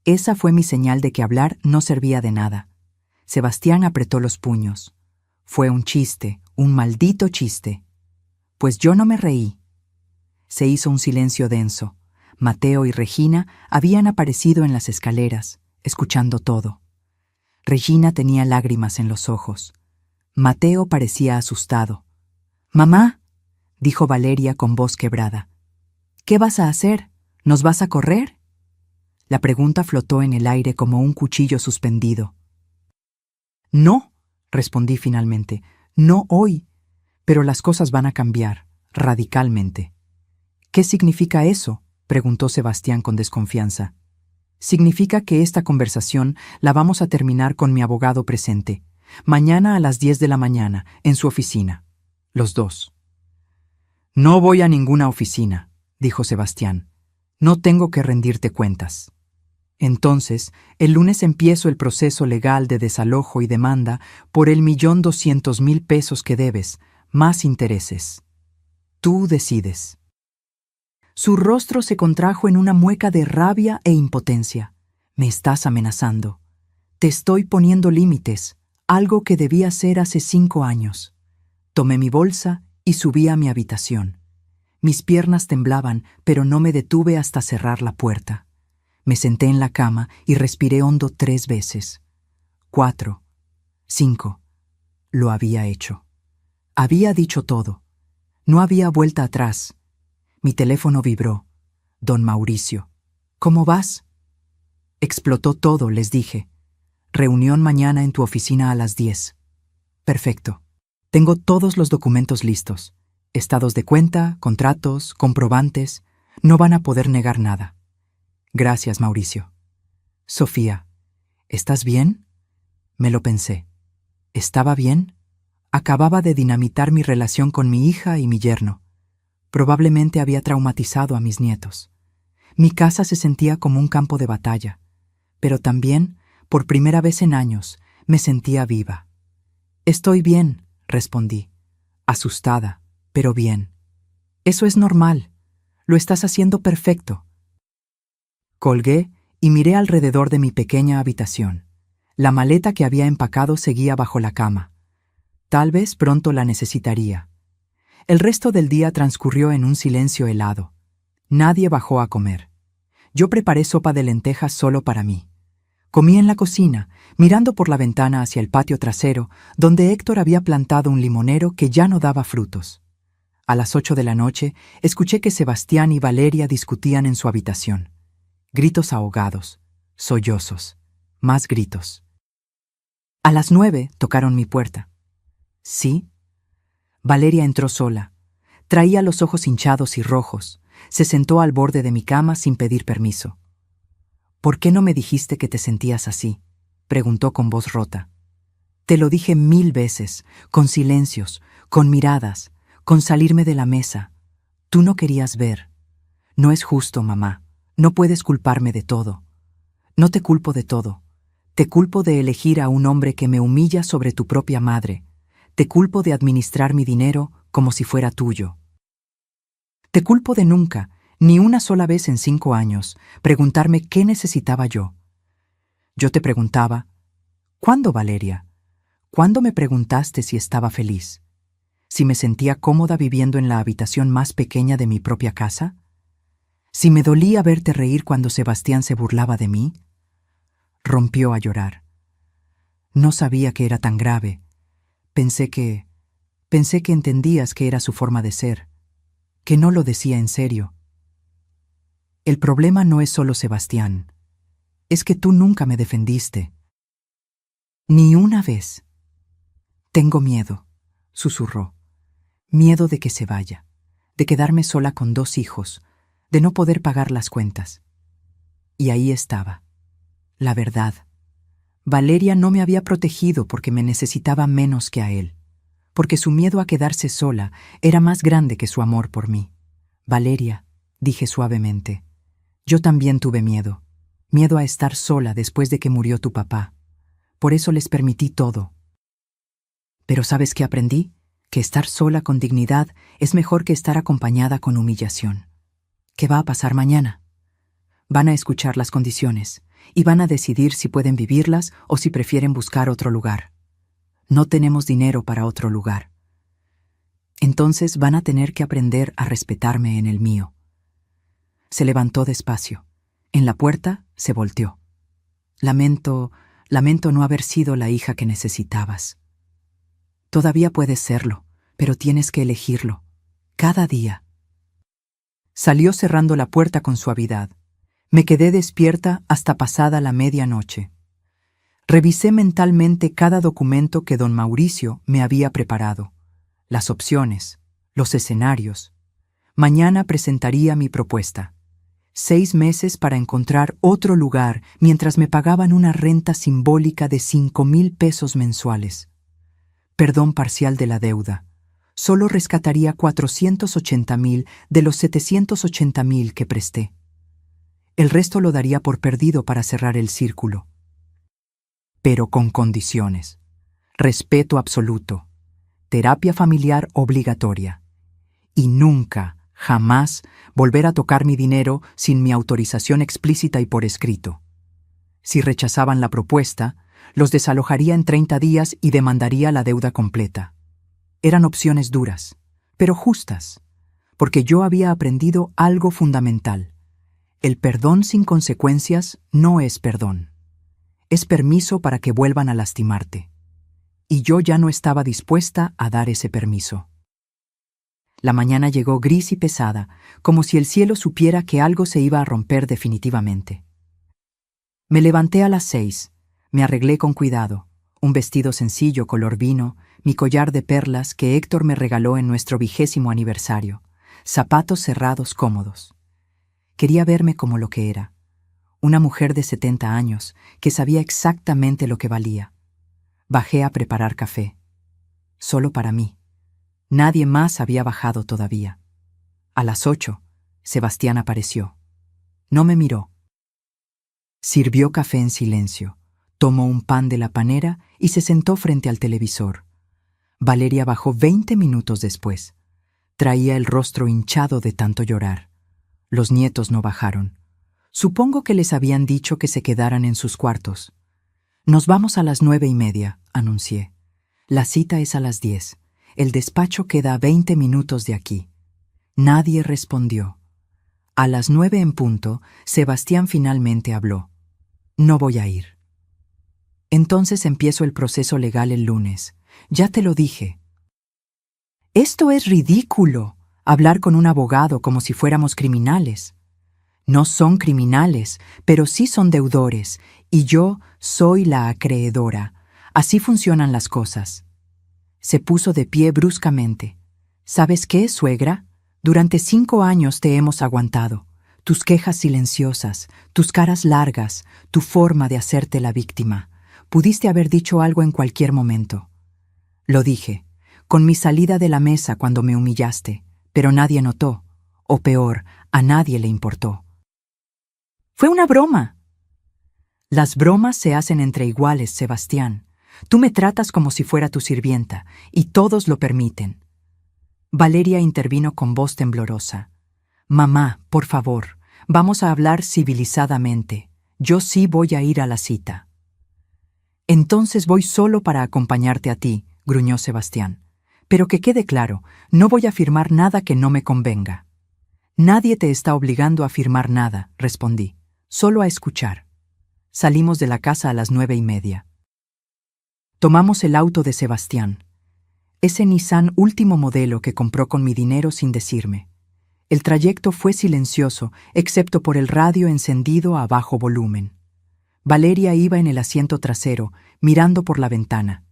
Esa fue mi señal de que hablar no servía de nada. Sebastián apretó los puños. Fue un chiste, un maldito chiste. Pues yo no me reí. Se hizo un silencio denso. Mateo y Regina habían aparecido en las escaleras, escuchando todo. Regina tenía lágrimas en los ojos. Mateo parecía asustado. «Mamá», dijo Valeria con voz quebrada. «¿Qué vas a hacer? ¿Nos vas a correr?» La pregunta flotó en el aire como un cuchillo suspendido. «No», respondí finalmente, «no hoy, pero las cosas van a cambiar, radicalmente». «¿Qué significa eso?», preguntó Sebastián con desconfianza. «Significa que esta conversación la vamos a terminar con mi abogado presente, mañana a las 10 de la mañana, en su oficina. Los dos». «No voy a ninguna oficina», dijo Sebastián. «No tengo que rendirte cuentas». Entonces, el lunes empiezo el proceso legal de desalojo y demanda por el 1.200.000 pesos que debes, más intereses. Tú decides. Su rostro se contrajo en una mueca de rabia e impotencia. Me estás amenazando. Te estoy poniendo límites, algo que debía hacer hace 5 años. Tomé mi bolsa y subí a mi habitación. Mis piernas temblaban, pero no me detuve hasta cerrar la puerta. Me senté en la cama y respiré hondo 3 veces. 4, 5. Lo había hecho. Había dicho todo. No había vuelta atrás. Mi teléfono vibró. «Don Mauricio, ¿cómo vas?» «Explotó todo», les dije. «Reunión mañana en tu oficina a las 10». «Perfecto. Tengo todos los documentos listos. Estados de cuenta, contratos, comprobantes. No van a poder negar nada». «Gracias, Mauricio». «Sofía, ¿estás bien?» Me lo pensé. ¿Estaba bien? Acababa de dinamitar mi relación con mi hija y mi yerno. Probablemente había traumatizado a mis nietos. Mi casa se sentía como un campo de batalla, pero también, por primera vez en años, me sentía viva. «Estoy bien», respondí, asustada, pero bien. «Eso es normal. Lo estás haciendo perfecto». Colgué y miré alrededor de mi pequeña habitación. La maleta que había empacado seguía bajo la cama. Tal vez pronto la necesitaría. El resto del día transcurrió en un silencio helado. Nadie bajó a comer. Yo preparé sopa de lentejas solo para mí. Comí en la cocina, mirando por la ventana hacia el patio trasero, donde Héctor había plantado un limonero que ya no daba frutos. A las 8 de la noche, escuché que Sebastián y Valeria discutían en su habitación. Gritos ahogados, sollozos, más gritos. A las 9 tocaron mi puerta. ¿Sí? Valeria entró sola. Traía los ojos hinchados y rojos. Se sentó al borde de mi cama sin pedir permiso. «¿Por qué no me dijiste que te sentías así?», preguntó con voz rota. «Te lo dije 1000 veces, con silencios, con miradas, con salirme de la mesa. Tú no querías ver. No es justo, mamá. No puedes culparme de todo. No te culpo de todo. Te culpo de elegir a un hombre que me humilla sobre tu propia madre. Te culpo de administrar mi dinero como si fuera tuyo. Te culpo de nunca, Ni una sola vez en 5 años preguntarme qué necesitaba yo. Yo te preguntaba, ¿cuándo, Valeria? ¿Cuándo me preguntaste si estaba feliz? ¿Si me sentía cómoda viviendo en la habitación más pequeña de mi propia casa? ¿Si me dolía verte reír cuando Sebastián se burlaba de mí? Rompió a llorar. No sabía que era tan grave. Pensé que entendías que era su forma de ser, que no lo decía en serio. El problema no es solo Sebastián. Es que tú nunca me defendiste. Ni una vez. Tengo miedo, susurró. Miedo de que se vaya, de quedarme sola con 2 hijos, de no poder pagar las cuentas. Y ahí estaba. La verdad. Valeria no me había protegido porque me necesitaba menos que a él, porque su miedo a quedarse sola era más grande que su amor por mí. Valeria, dije suavemente, yo también tuve miedo. Miedo a estar sola después de que murió tu papá. Por eso les permití todo. Pero ¿sabes qué aprendí? Que estar sola con dignidad es mejor que estar acompañada con humillación. ¿Qué va a pasar mañana? Van a escuchar las condiciones y van a decidir si pueden vivirlas o si prefieren buscar otro lugar. No tenemos dinero para otro lugar. Entonces van a tener que aprender a respetarme en el mío. Se levantó despacio. En la puerta se volteó. Lamento no haber sido la hija que necesitabas. Todavía puedes serlo, pero tienes que elegirlo. Cada día. Salió cerrando la puerta con suavidad. Me quedé despierta hasta pasada la medianoche. Revisé mentalmente cada documento que don Mauricio me había preparado. Las opciones, los escenarios. Mañana presentaría mi propuesta. 6 meses para encontrar otro lugar mientras me pagaban una renta simbólica de 5,000 pesos mensuales. Perdón parcial de la deuda. Solo rescataría 480,000 de los 780,000 que presté. El resto lo daría por perdido para cerrar el círculo. Pero con condiciones. Respeto absoluto. Terapia familiar obligatoria. Y nunca, jamás, volver a tocar mi dinero sin mi autorización explícita y por escrito. Si rechazaban la propuesta, los desalojaría en 30 días y demandaría la deuda completa. Eran opciones duras, pero justas, porque yo había aprendido algo fundamental. El perdón sin consecuencias no es perdón. Es permiso para que vuelvan a lastimarte. Y yo ya no estaba dispuesta a dar ese permiso. La mañana llegó gris y pesada, como si el cielo supiera que algo se iba a romper definitivamente. Me levanté a las 6, me arreglé con cuidado, un vestido sencillo color vino, mi collar de perlas que Héctor me regaló en nuestro 20º aniversario, zapatos cerrados cómodos. Quería verme como lo que era, una mujer de 70 años que sabía exactamente lo que valía. Bajé a preparar café, solo para mí. Nadie más había bajado todavía. A las 8, Sebastián apareció. No me miró. Sirvió café en silencio, tomó un pan de la panera y se sentó frente al televisor. Valeria bajó 20 minutos después. Traía el rostro hinchado de tanto llorar. Los nietos no bajaron. Supongo que les habían dicho que se quedaran en sus cuartos. Nos vamos a las 9:30, anuncié. La cita es a las 10. El despacho queda a 20 minutos de aquí. Nadie respondió. A las 9 en punto, Sebastián finalmente habló. No voy a ir. Entonces empiezo el proceso legal el lunes. Ya te lo dije. Esto es ridículo, hablar con un abogado como si fuéramos criminales. No son criminales, pero sí son deudores, y yo soy la acreedora. Así funcionan las cosas. Se puso de pie bruscamente. ¿Sabes qué, suegra? Durante 5 años te hemos aguantado. Tus quejas silenciosas, tus caras largas, tu forma de hacerte la víctima. Pudiste haber dicho algo en cualquier momento. Lo dije, con mi salida de la mesa cuando me humillaste, pero nadie notó, o peor, a nadie le importó. Fue una broma. Las bromas se hacen entre iguales, Sebastián. Tú me tratas como si fuera tu sirvienta, y todos lo permiten. Valeria intervino con voz temblorosa. Mamá, por favor, vamos a hablar civilizadamente. Yo sí voy a ir a la cita. Entonces voy solo para acompañarte a ti, gruñó Sebastián. Pero que quede claro, no voy a firmar nada que no me convenga. Nadie te está obligando a firmar nada, respondí, solo a escuchar. Salimos de la casa a las 9:30. Tomamos el auto de Sebastián. Ese Nissan último modelo que compró con mi dinero sin decirme. El trayecto fue silencioso, excepto por el radio encendido a bajo volumen. Valeria iba en el asiento trasero, mirando por la ventana.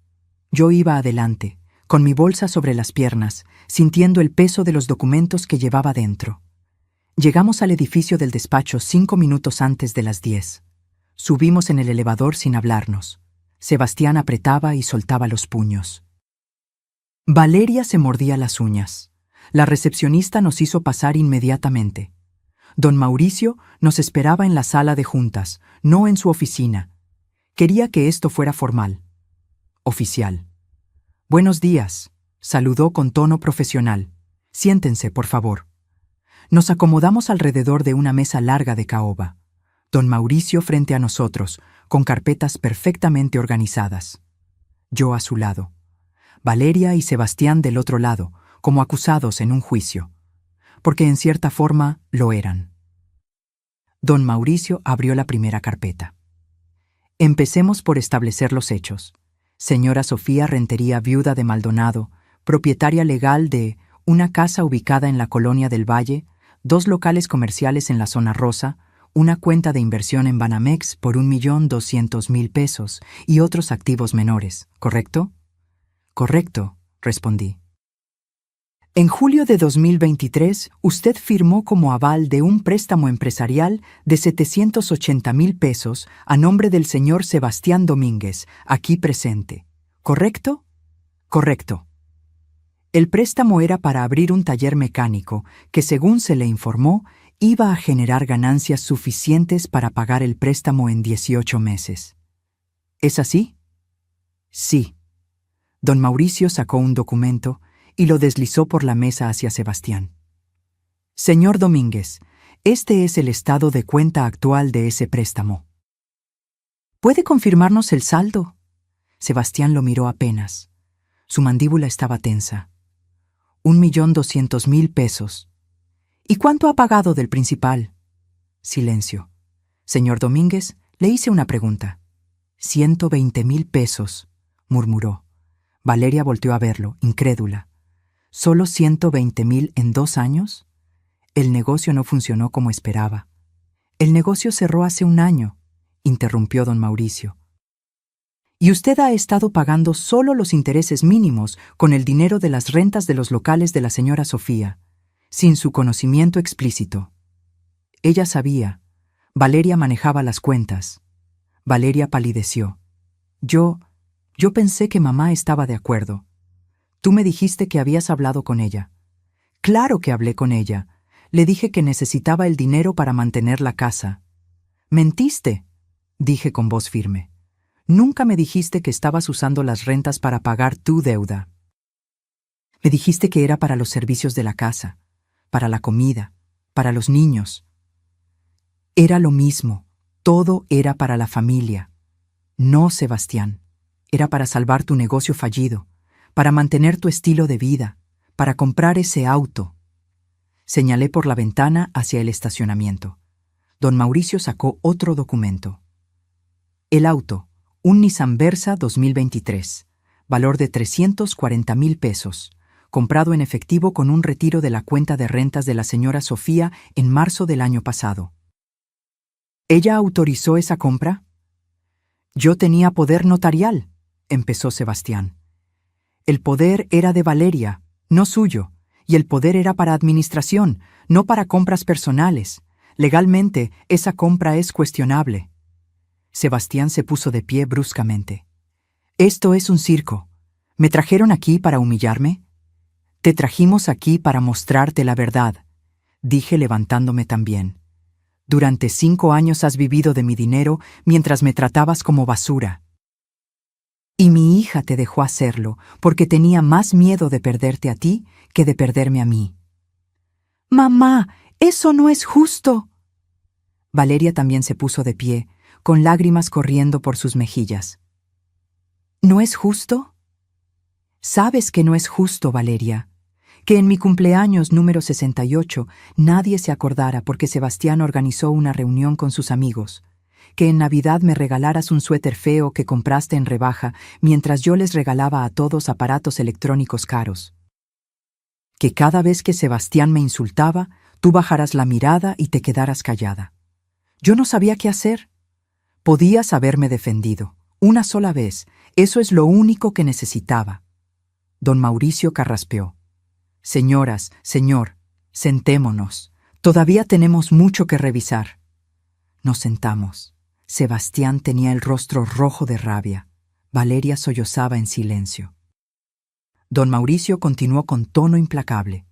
Yo iba adelante, con mi bolsa sobre las piernas, sintiendo el peso de los documentos que llevaba dentro. Llegamos al edificio del despacho 5 minutos antes de las 10. Subimos en el elevador sin hablarnos. Sebastián apretaba y soltaba los puños. Valeria se mordía las uñas. La recepcionista nos hizo pasar inmediatamente. Don Mauricio nos esperaba en la sala de juntas, no en su oficina. Quería que esto fuera formal. Oficial. Buenos días, saludó con tono profesional. Siéntense, por favor. Nos acomodamos alrededor de una mesa larga de caoba. Don Mauricio frente a nosotros, con carpetas perfectamente organizadas. Yo a su lado. Valeria y Sebastián del otro lado, como acusados en un juicio. Porque en cierta forma lo eran. Don Mauricio abrió la primera carpeta. Empecemos por establecer los hechos. Señora Sofía Rentería, viuda de Maldonado, propietaria legal de una casa ubicada en la Colonia del Valle, 2 locales comerciales en la zona rosa, una cuenta de inversión en Banamex por 1.200.000 pesos y otros activos menores, ¿correcto? Correcto, respondí. En julio de 2023, usted firmó como aval de un préstamo empresarial de 780.000 pesos a nombre del señor Sebastián Domínguez, aquí presente. ¿Correcto? Correcto. El préstamo era para abrir un taller mecánico que, según se le informó, iba a generar ganancias suficientes para pagar el préstamo en 18 meses. ¿Es así? Sí. Don Mauricio sacó un documento y lo deslizó por la mesa hacia Sebastián. Señor Domínguez, este es el estado de cuenta actual de ese préstamo. ¿Puede confirmarnos el saldo? Sebastián lo miró apenas. Su mandíbula estaba tensa. 1.200.000 pesos. ¿Y cuánto ha pagado del principal? Silencio. Señor Domínguez, le hice una pregunta. 120.000 pesos, murmuró. Valeria volteó a verlo, incrédula. ¿Solo 120.000 en 2 años? El negocio no funcionó como esperaba. El negocio cerró hace 1 año, interrumpió don Mauricio. Y usted ha estado pagando solo los intereses mínimos con el dinero de las rentas de los locales de la señora Sofía, sin su conocimiento explícito. Ella sabía. Valeria manejaba las cuentas. Valeria palideció. Yo pensé que mamá estaba de acuerdo. Tú me dijiste que habías hablado con ella. Claro que hablé con ella. Le dije que necesitaba el dinero para mantener la casa. Mentiste, dije con voz firme. Nunca me dijiste que estabas usando las rentas para pagar tu deuda. Me dijiste que era para los servicios de la casa, para la comida, para los niños. Era lo mismo, todo era para la familia. No, Sebastián, era para salvar tu negocio fallido, para mantener tu estilo de vida, para comprar ese auto. Señalé por la ventana hacia el estacionamiento. Don Mauricio sacó otro documento. El auto, un Nissan Versa 2023, valor de 340.000 pesos, comprado en efectivo con un retiro de la cuenta de rentas de la señora Sofía en marzo del año pasado. ¿Ella autorizó esa compra? Yo tenía poder notarial, empezó Sebastián. El poder era de Valeria, no suyo, y el poder era para administración, no para compras personales. Legalmente, esa compra es cuestionable. Sebastián se puso de pie bruscamente. Esto es un circo. ¿Me trajeron aquí para humillarme? Te trajimos aquí para mostrarte la verdad, dije levantándome también. Durante 5 años has vivido de mi dinero mientras me tratabas como basura. Y mi hija te dejó hacerlo porque tenía más miedo de perderte a ti que de perderme a mí. Mamá, ¡Eso no es justo! Valeria también se puso de pie, con lágrimas corriendo por sus mejillas. ¿No es justo? Sabes que no es justo, Valeria, que en mi cumpleaños número 68 nadie se acordara porque Sebastián organizó una reunión con sus amigos, que en Navidad me regalaras un suéter feo que compraste en rebaja mientras yo les regalaba a todos aparatos electrónicos caros. Que cada vez que Sebastián me insultaba, tú bajaras la mirada y te quedaras callada. Yo no sabía qué hacer. Podías haberme defendido, una sola vez, eso es lo único que necesitaba. Don Mauricio carraspeó. Señoras, señor, sentémonos. Todavía tenemos mucho que revisar. Nos sentamos. Sebastián tenía el rostro rojo de rabia. Valeria sollozaba en silencio. Don Mauricio continuó con tono implacable.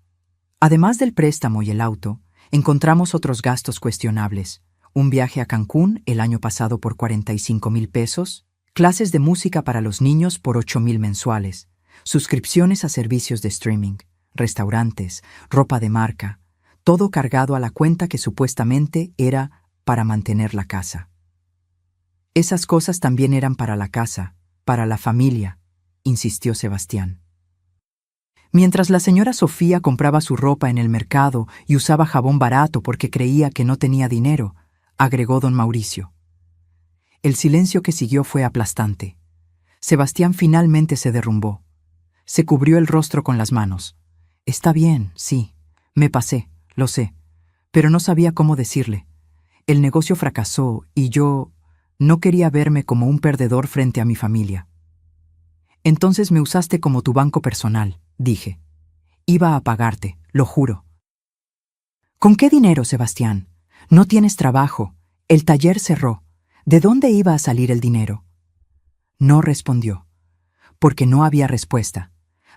Además del préstamo y el auto, encontramos otros gastos cuestionables. Un viaje a Cancún el año pasado por 45,000 pesos, clases de música para los niños por 8,000 mensuales, suscripciones a servicios de streaming, restaurantes, ropa de marca, todo cargado a la cuenta que supuestamente era para mantener la casa. Esas cosas también eran para la casa, para la familia, insistió Sebastián. Mientras la señora Sofía compraba su ropa en el mercado y usaba jabón barato porque creía que no tenía dinero, agregó don Mauricio. El silencio que siguió fue aplastante. Sebastián finalmente se derrumbó. Se cubrió el rostro con las manos. Está bien, sí, me pasé, lo sé, pero no sabía cómo decirle. El negocio fracasó y yo no quería verme como un perdedor frente a mi familia. Entonces me usaste como tu banco personal, dije. Iba a pagarte, lo juro. ¿Con qué dinero, Sebastián? No tienes trabajo. El taller cerró. ¿De dónde iba a salir el dinero? No respondió, porque no había respuesta.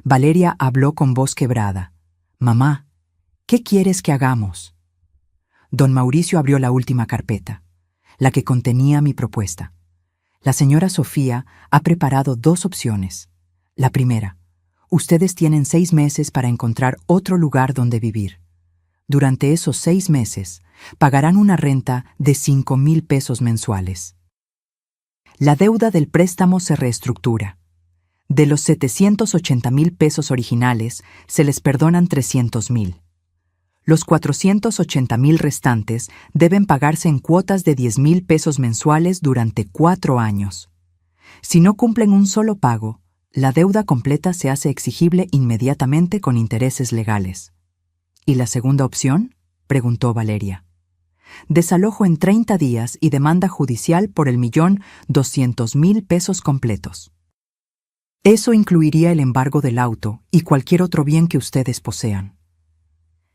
Valeria habló con voz quebrada. Mamá, ¿qué quieres que hagamos? Don Mauricio abrió la última carpeta, la que contenía mi propuesta. La señora Sofía ha preparado 2 opciones. La primera, ustedes tienen 6 meses para encontrar otro lugar donde vivir. Durante esos 6 meses, pagarán una renta de 5,000 pesos mensuales. La deuda del préstamo se reestructura. De los 780,000 pesos originales, se les perdonan 300,000. Los 480,000 restantes deben pagarse en cuotas de 10,000 pesos mensuales durante 4 años. Si no cumplen un solo pago, la deuda completa se hace exigible inmediatamente con intereses legales. ¿Y la segunda opción?, preguntó Valeria. Desalojo en 30 días y demanda judicial por 1,200,000 pesos completos. Eso incluiría el embargo del auto y cualquier otro bien que ustedes posean.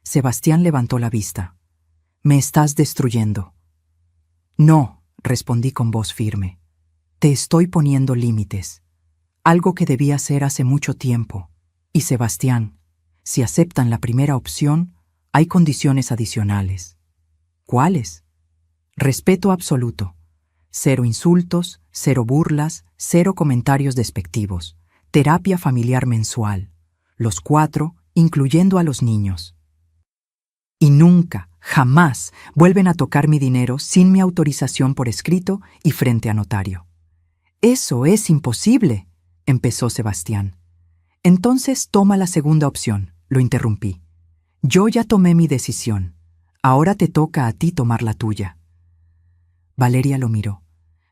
Sebastián levantó la vista. Me estás destruyendo. No, respondí con voz firme. Te estoy poniendo límites. Algo que debía hacer hace mucho tiempo. Y Sebastián, si aceptan la primera opción, hay condiciones adicionales. ¿Cuáles? Respeto absoluto. 0 insultos, 0 burlas, 0 comentarios despectivos. Terapia familiar mensual. Los 4, incluyendo a los niños. Y nunca, jamás, vuelven a tocar mi dinero sin mi autorización por escrito y frente a notario. Eso es imposible, empezó Sebastián. Entonces toma la segunda opción, lo interrumpí. Yo ya tomé mi decisión. Ahora te toca a ti tomar la tuya. Valeria lo miró.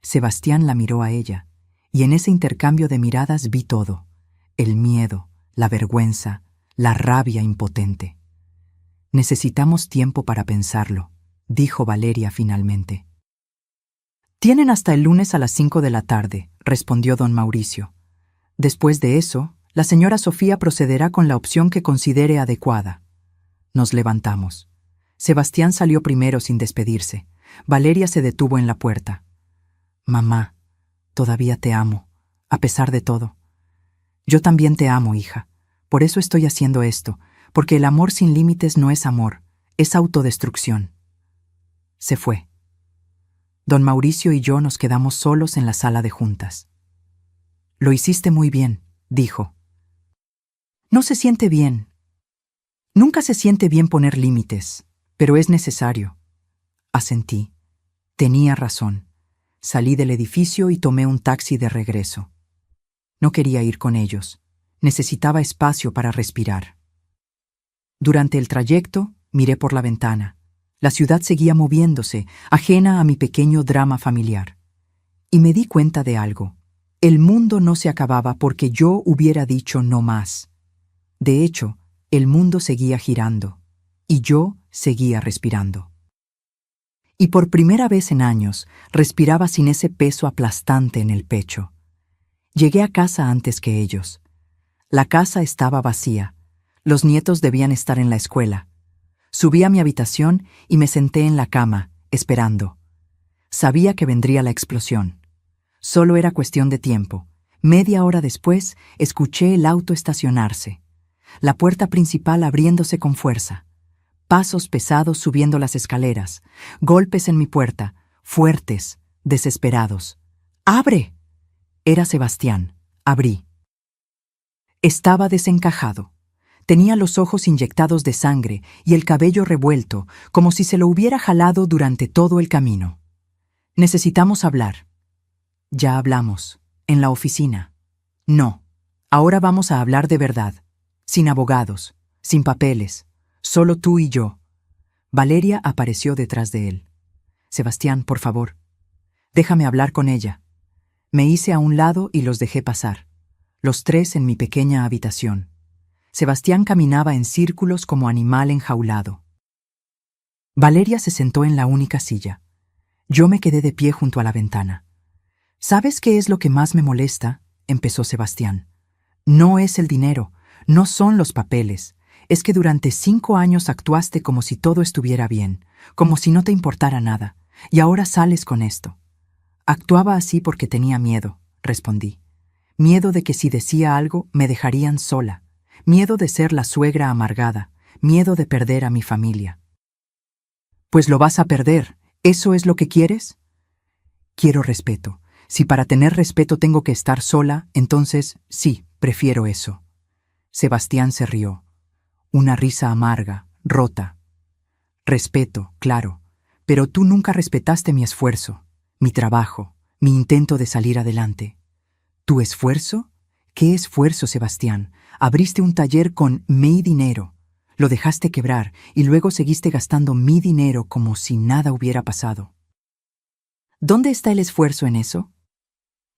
Sebastián la miró a ella, y en ese intercambio de miradas vi todo: el miedo, la vergüenza, la rabia impotente. Necesitamos tiempo para pensarlo, dijo Valeria finalmente. Tienen hasta el lunes a las 5 de la tarde, respondió don Mauricio. Después de eso, la señora Sofía procederá con la opción que considere adecuada. Nos levantamos. Sebastián salió primero sin despedirse. Valeria se detuvo en la puerta. Mamá, todavía te amo, a pesar de todo. Yo también te amo, hija. Por eso estoy haciendo esto, porque el amor sin límites no es amor, es autodestrucción. Se fue. Don Mauricio y yo nos quedamos solos en la sala de juntas. Lo hiciste muy bien, dijo. No se siente bien. Nunca se siente bien poner límites, Pero es necesario. Asentí. Tenía razón. Salí del edificio y tomé un taxi de regreso. No quería ir con ellos. Necesitaba espacio para respirar. Durante el trayecto, miré por la ventana. La ciudad seguía moviéndose, ajena a mi pequeño drama familiar. Y me di cuenta de algo. El mundo no se acababa porque yo hubiera dicho no más. De hecho, el mundo seguía girando, y yo seguía respirando. Y por primera vez en años, respiraba sin ese peso aplastante en el pecho. Llegué a casa antes que ellos. La casa estaba vacía. Los nietos debían estar en la escuela. Subí a mi habitación y me senté en la cama, esperando. Sabía que vendría la explosión. Solo era cuestión de tiempo. Media hora después, escuché el auto estacionarse. La puerta principal abriéndose con fuerza. Pasos pesados subiendo las escaleras. Golpes en mi puerta, fuertes, desesperados. ¡Abre! Era Sebastián. Abrí. Estaba desencajado. Tenía los ojos inyectados de sangre y el cabello revuelto, como si se lo hubiera jalado durante todo el camino. Necesitamos hablar. Ya hablamos. En la oficina. No. Ahora vamos a hablar de verdad. Sin abogados, sin papeles. Solo tú y yo. Valeria apareció detrás de él. Sebastián, por favor. Déjame hablar con ella. Me hice a un lado y los dejé pasar. Los tres en mi pequeña habitación. Sebastián caminaba en círculos como animal enjaulado. Valeria se sentó en la única silla. Yo me quedé de pie junto a la ventana. ¿Sabes qué es lo que más me molesta?, empezó Sebastián. No es el dinero, no son los papeles. Es que durante 5 años actuaste como si todo estuviera bien, como si no te importara nada, y ahora sales con esto. Actuaba así porque tenía miedo, respondí. Miedo de que si decía algo me dejarían sola. Miedo de ser la suegra amargada. Miedo de perder a mi familia. Pues lo vas a perder. ¿Eso es lo que quieres? Quiero respeto. Si para tener respeto tengo que estar sola, entonces sí, prefiero eso. Sebastián se rió. Una risa amarga, rota. Respeto, claro, pero tú nunca respetaste mi esfuerzo, mi trabajo, mi intento de salir adelante. ¿Tu esfuerzo? ¿Qué esfuerzo, Sebastián? Abriste un taller con mi dinero, lo dejaste quebrar y luego seguiste gastando mi dinero como si nada hubiera pasado. ¿Dónde está el esfuerzo en eso?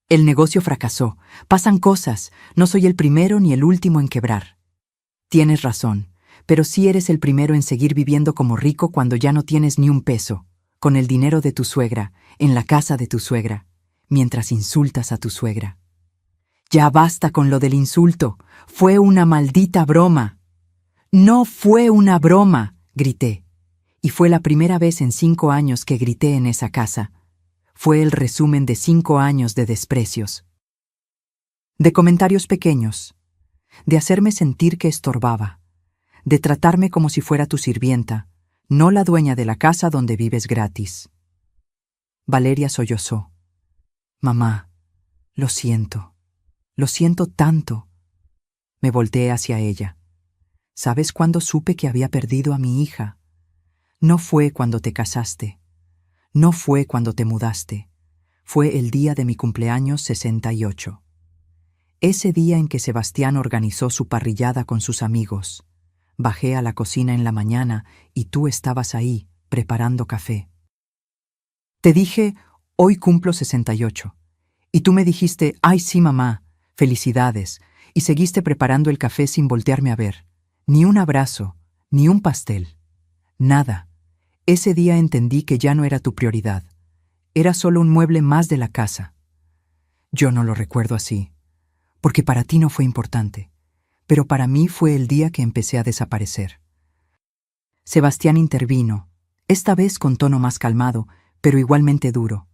El negocio fracasó, pasan cosas, no soy el primero ni el último en quebrar. Tienes razón, pero sí eres el primero en seguir viviendo como rico cuando ya no tienes ni un peso, con el dinero de tu suegra, en la casa de tu suegra, mientras insultas a tu suegra. Ya basta con lo del insulto, fue una maldita broma. No fue una broma, grité. Y fue la primera vez en 5 años que grité en esa casa. Fue el resumen de 5 años de desprecios. De comentarios pequeños, de hacerme sentir que estorbaba, de tratarme como si fuera tu sirvienta, no la dueña de la casa donde vives gratis. Valeria sollozó. Mamá, lo siento tanto. Me volteé hacia ella. ¿Sabes cuándo supe que había perdido a mi hija? No fue cuando te casaste. No fue cuando te mudaste. Fue el día de mi cumpleaños 68. Ese día en que Sebastián organizó su parrillada con sus amigos. Bajé a la cocina en la mañana y tú estabas ahí, preparando café. Te dije, hoy cumplo 68. Y tú me dijiste, ay sí mamá, felicidades, y seguiste preparando el café sin voltearme a ver. Ni un abrazo, ni un pastel. Nada. Ese día entendí que ya no era tu prioridad. Era solo un mueble más de la casa. Yo no lo recuerdo así, porque para ti no fue importante, pero para mí fue el día que empecé a desaparecer. Sebastián intervino, esta vez con tono más calmado, pero igualmente duro.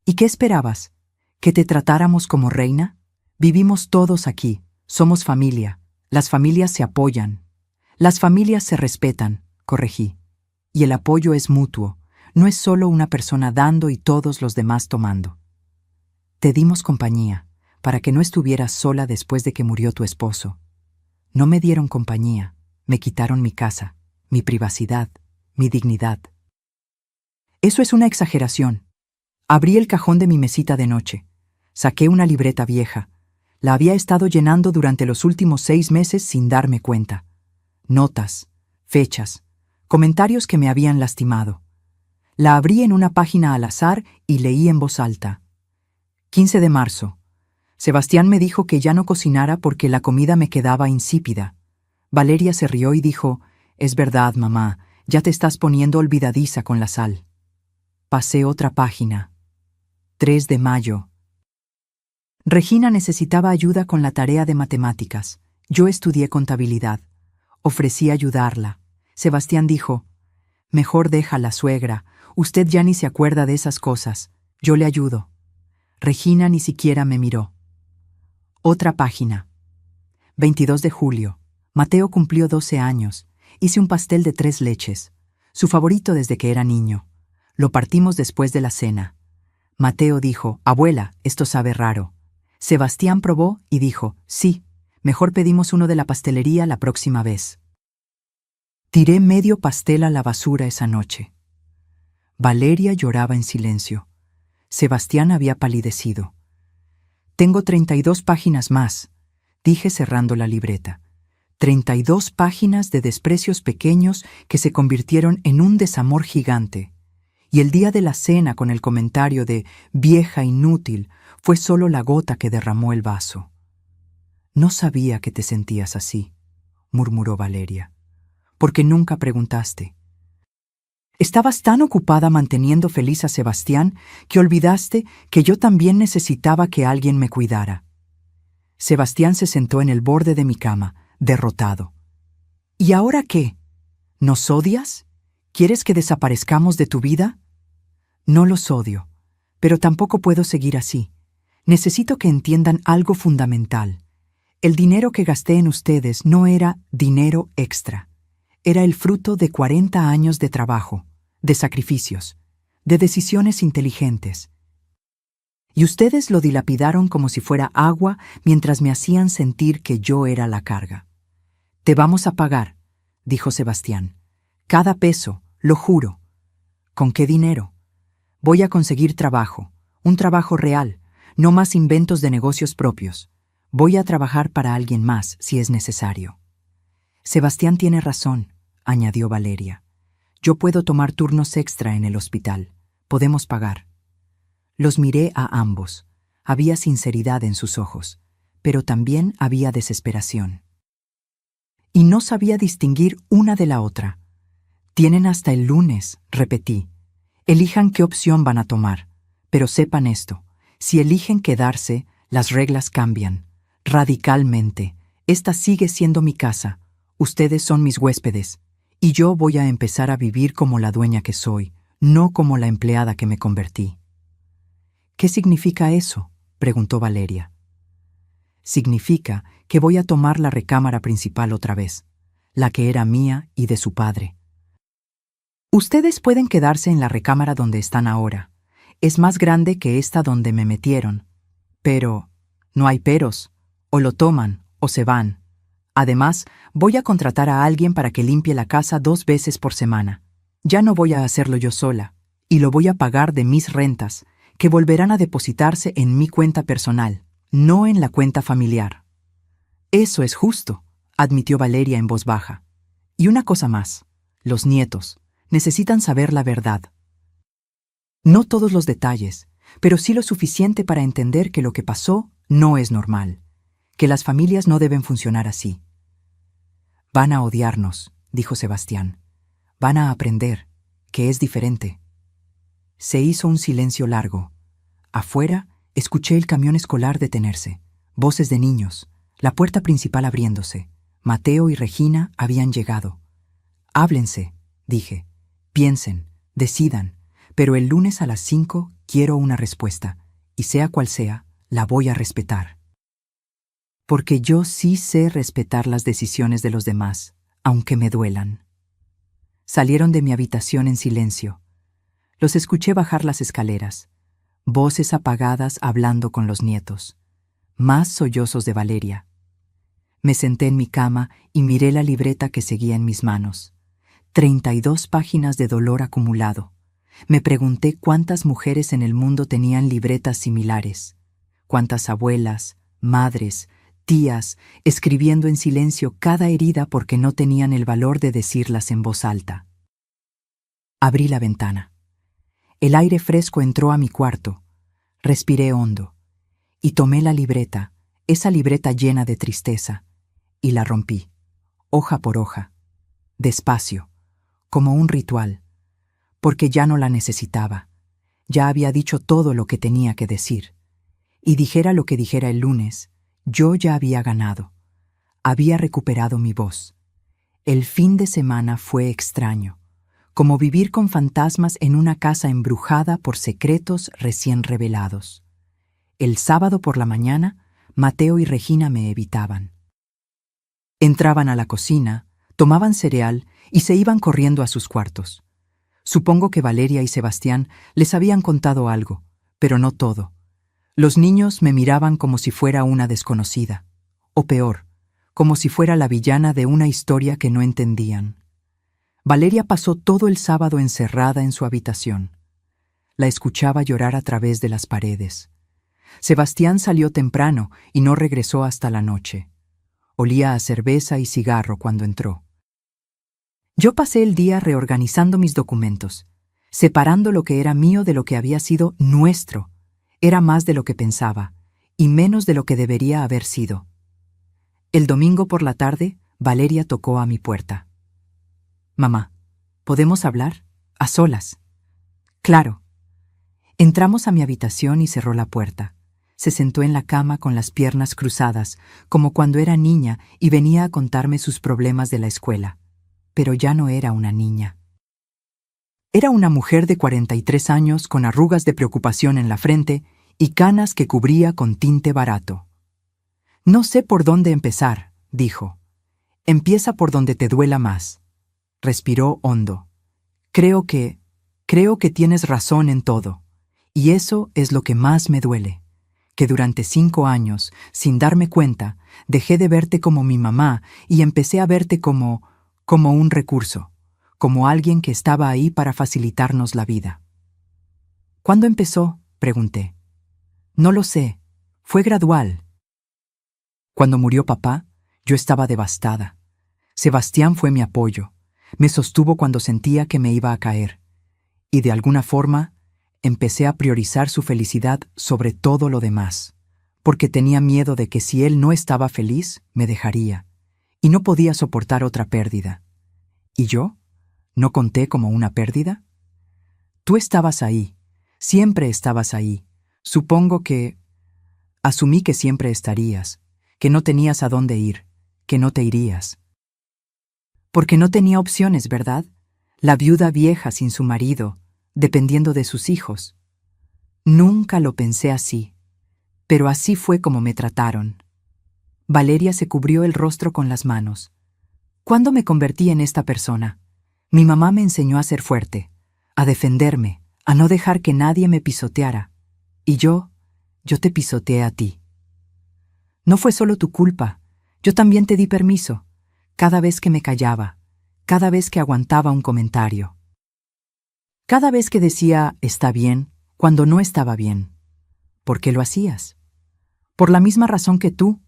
¿Y qué esperabas? ¿Que te tratáramos como reina? Vivimos todos aquí, somos familia, las familias se apoyan. Las familias se respetan, corregí. Y el apoyo es mutuo, no es solo una persona dando y todos los demás tomando. Te dimos compañía, para que no estuvieras sola después de que murió tu esposo. No me dieron compañía, me quitaron mi casa, mi privacidad, mi dignidad. Eso es una exageración. Abrí el cajón de mi mesita de noche. Saqué una libreta vieja. La había estado llenando durante los últimos 6 meses sin darme cuenta. Notas, fechas, comentarios que me habían lastimado. La abrí en una página al azar y leí en voz alta. 15 de marzo. Sebastián me dijo que ya no cocinara porque la comida me quedaba insípida. Valeria se rió y dijo, «Es verdad, mamá, ya te estás poniendo olvidadiza con la sal». Pasé otra página. 3 de mayo. Regina necesitaba ayuda con la tarea de matemáticas. Yo estudié contabilidad. Ofrecí ayudarla. Sebastián dijo, «Mejor déjala, suegra. Usted ya ni se acuerda de esas cosas. Yo le ayudo». Regina ni siquiera me miró. Otra página. 22 de julio. Mateo cumplió 12 años. Hice un pastel de 3 leches. Su favorito desde que era niño. Lo partimos después de la cena. Mateo dijo, «Abuela, esto sabe raro». Sebastián probó y dijo, «Sí, mejor pedimos uno de la pastelería la próxima vez». Tiré medio pastel a la basura esa noche. Valeria lloraba en silencio. Sebastián había palidecido. «Tengo 32 páginas más», dije cerrando la libreta. 32 páginas de desprecios pequeños que se convirtieron en un desamor gigante. Y el día de la cena con el comentario de «vieja inútil» fue solo la gota que derramó el vaso. «No sabía que te sentías así», murmuró Valeria. «Porque nunca preguntaste. Estabas tan ocupada manteniendo feliz a Sebastián que olvidaste que yo también necesitaba que alguien me cuidara». Sebastián se sentó en el borde de mi cama, derrotado. «¿Y ahora qué? ¿Nos odias? ¿Quieres que desaparezcamos de tu vida?» «No los odio, pero tampoco puedo seguir así. Necesito que entiendan algo fundamental. El dinero que gasté en ustedes no era dinero extra. Era el fruto de 40 años de trabajo, de sacrificios, de decisiones inteligentes. Y ustedes lo dilapidaron como si fuera agua mientras me hacían sentir que yo era la carga». «Te vamos a pagar», dijo Sebastián. «Cada peso, lo juro». «¿Con qué dinero?» «Voy a conseguir trabajo, un trabajo real, no más inventos de negocios propios. Voy a trabajar para alguien más si es necesario». «Sebastián tiene razón», añadió Valeria. «Yo puedo tomar turnos extra en el hospital. Podemos pagar». Los miré a ambos. Había sinceridad en sus ojos, pero también había desesperación. Y no sabía distinguir una de la otra. «Tienen hasta el lunes», repetí. «Elijan qué opción van a tomar. Pero sepan esto, si eligen quedarse, las reglas cambian. Radicalmente. Esta sigue siendo mi casa. Ustedes son mis huéspedes. Y yo voy a empezar a vivir como la dueña que soy, no como la empleada que me convertí». «¿Qué significa eso?», preguntó Valeria. «Significa que voy a tomar la recámara principal otra vez, la que era mía y de su padre. Ustedes pueden quedarse en la recámara donde están ahora. Es más grande que esta donde me metieron. Pero no hay peros. O lo toman o se van. Además, voy a contratar a alguien para que limpie la casa 2 veces por semana. Ya no voy a hacerlo yo sola, y lo voy a pagar de mis rentas, que volverán a depositarse en mi cuenta personal, no en la cuenta familiar». «Eso es justo», admitió Valeria en voz baja. «Y una cosa más. Los nietos necesitan saber la verdad. No todos los detalles, pero sí lo suficiente para entender que lo que pasó no es normal, que las familias no deben funcionar así». «Van a odiarnos», dijo Sebastián. «Van a aprender que es diferente». Se hizo un silencio largo. Afuera, escuché el camión escolar detenerse, voces de niños, la puerta principal abriéndose. Mateo y Regina habían llegado. «Háblense», dije. «Piensen, decidan, pero el lunes a las 5 quiero una respuesta, y sea cual sea, la voy a respetar. Porque yo sí sé respetar las decisiones de los demás, aunque me duelan». Salieron de mi habitación en silencio. Los escuché bajar las escaleras, voces apagadas hablando con los nietos, más sollozos de Valeria. Me senté en mi cama y miré la libreta que seguía en mis manos. 32 páginas de dolor acumulado. Me pregunté cuántas mujeres en el mundo tenían libretas similares, cuántas abuelas, madres, tías, escribiendo en silencio cada herida porque no tenían el valor de decirlas en voz alta. Abrí la ventana. El aire fresco entró a mi cuarto. Respiré hondo y tomé la libreta, esa libreta llena de tristeza, y la rompí, hoja por hoja, despacio, como un ritual, porque ya no la necesitaba. Ya había dicho todo lo que tenía que decir. Y dijera lo que dijera el lunes, yo ya había ganado. Había recuperado mi voz. El fin de semana fue extraño, como vivir con fantasmas en una casa embrujada por secretos recién revelados. El sábado por la mañana, Mateo y Regina me evitaban. Entraban a la cocina, tomaban cereal y se iban corriendo a sus cuartos. Supongo que Valeria y Sebastián les habían contado algo, pero no todo. Los niños me miraban como si fuera una desconocida, o peor, como si fuera la villana de una historia que no entendían. Valeria pasó todo el sábado encerrada en su habitación. La escuchaba llorar a través de las paredes. Sebastián salió temprano y no regresó hasta la noche. Olía a cerveza y cigarro cuando entró. Yo pasé el día reorganizando mis documentos, separando lo que era mío de lo que había sido nuestro. Era más de lo que pensaba, y menos de lo que debería haber sido. El domingo por la tarde, Valeria tocó a mi puerta. «Mamá, ¿podemos hablar? A solas». «Claro». Entramos a mi habitación y cerró la puerta. Se sentó en la cama con las piernas cruzadas, como cuando era niña y venía a contarme sus problemas de la escuela. Pero ya no era una niña. Era una mujer de 43 años con arrugas de preocupación en la frente y canas que cubría con tinte barato. «No sé por dónde empezar», dijo. «Empieza por donde te duela más». Respiró hondo. Creo que tienes razón en todo. Y eso es lo que más me duele. Que durante 5 años, sin darme cuenta, dejé de verte como mi mamá y empecé a verte como un recurso, como alguien que estaba ahí para facilitarnos la vida». «¿Cuándo empezó?», pregunté. «No lo sé. Fue gradual». Cuando murió papá, yo estaba devastada. Sebastián fue mi apoyo. Me sostuvo cuando sentía que me iba a caer. Y de alguna forma, empecé a priorizar su felicidad sobre todo lo demás, porque tenía miedo de que si él no estaba feliz, me dejaría, y no podía soportar otra pérdida. ¿Y yo? ¿No conté como una pérdida? Tú estabas ahí, siempre estabas ahí. Supongo que... Asumí que siempre estarías, que no tenías a dónde ir, que no te irías. Porque no tenía opciones, ¿verdad? La viuda vieja sin su marido, dependiendo de sus hijos. Nunca lo pensé así, pero así fue como me trataron. Valeria se cubrió el rostro con las manos. ¿Cuándo me convertí en esta persona? Mi mamá me enseñó a ser fuerte, a defenderme, a no dejar que nadie me pisoteara. Y yo te pisoteé a ti. No fue solo tu culpa, yo también te di permiso, cada vez que me callaba, cada vez que aguantaba un comentario. Cada vez que decía «está bien» cuando no estaba bien. ¿Por qué lo hacías? Por la misma razón que tú,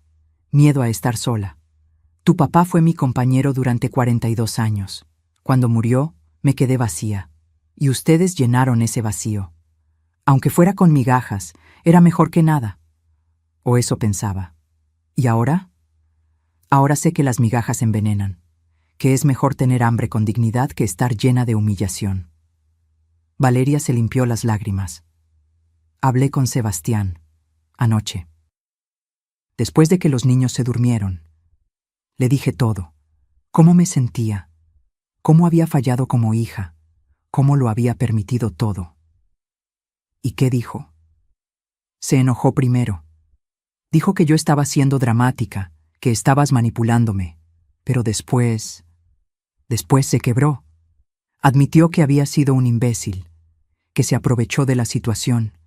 miedo a estar sola. Tu papá fue mi compañero durante 42 años. Cuando murió, me quedé vacía, y ustedes llenaron ese vacío. Aunque fuera con migajas, era mejor que nada. O eso pensaba. ¿Y ahora? Ahora sé que las migajas envenenan, que es mejor tener hambre con dignidad que estar llena de humillación. Valeria se limpió las lágrimas. Hablé con Sebastián, anoche. Después de que los niños se durmieron, le dije todo. Cómo me sentía, cómo había fallado como hija, cómo lo había permitido todo. ¿Y qué dijo? Se enojó primero. Dijo que yo estaba siendo dramática, que estabas manipulándome, pero después se quebró. Admitió que había sido un imbécil, que se aprovechó de la situación,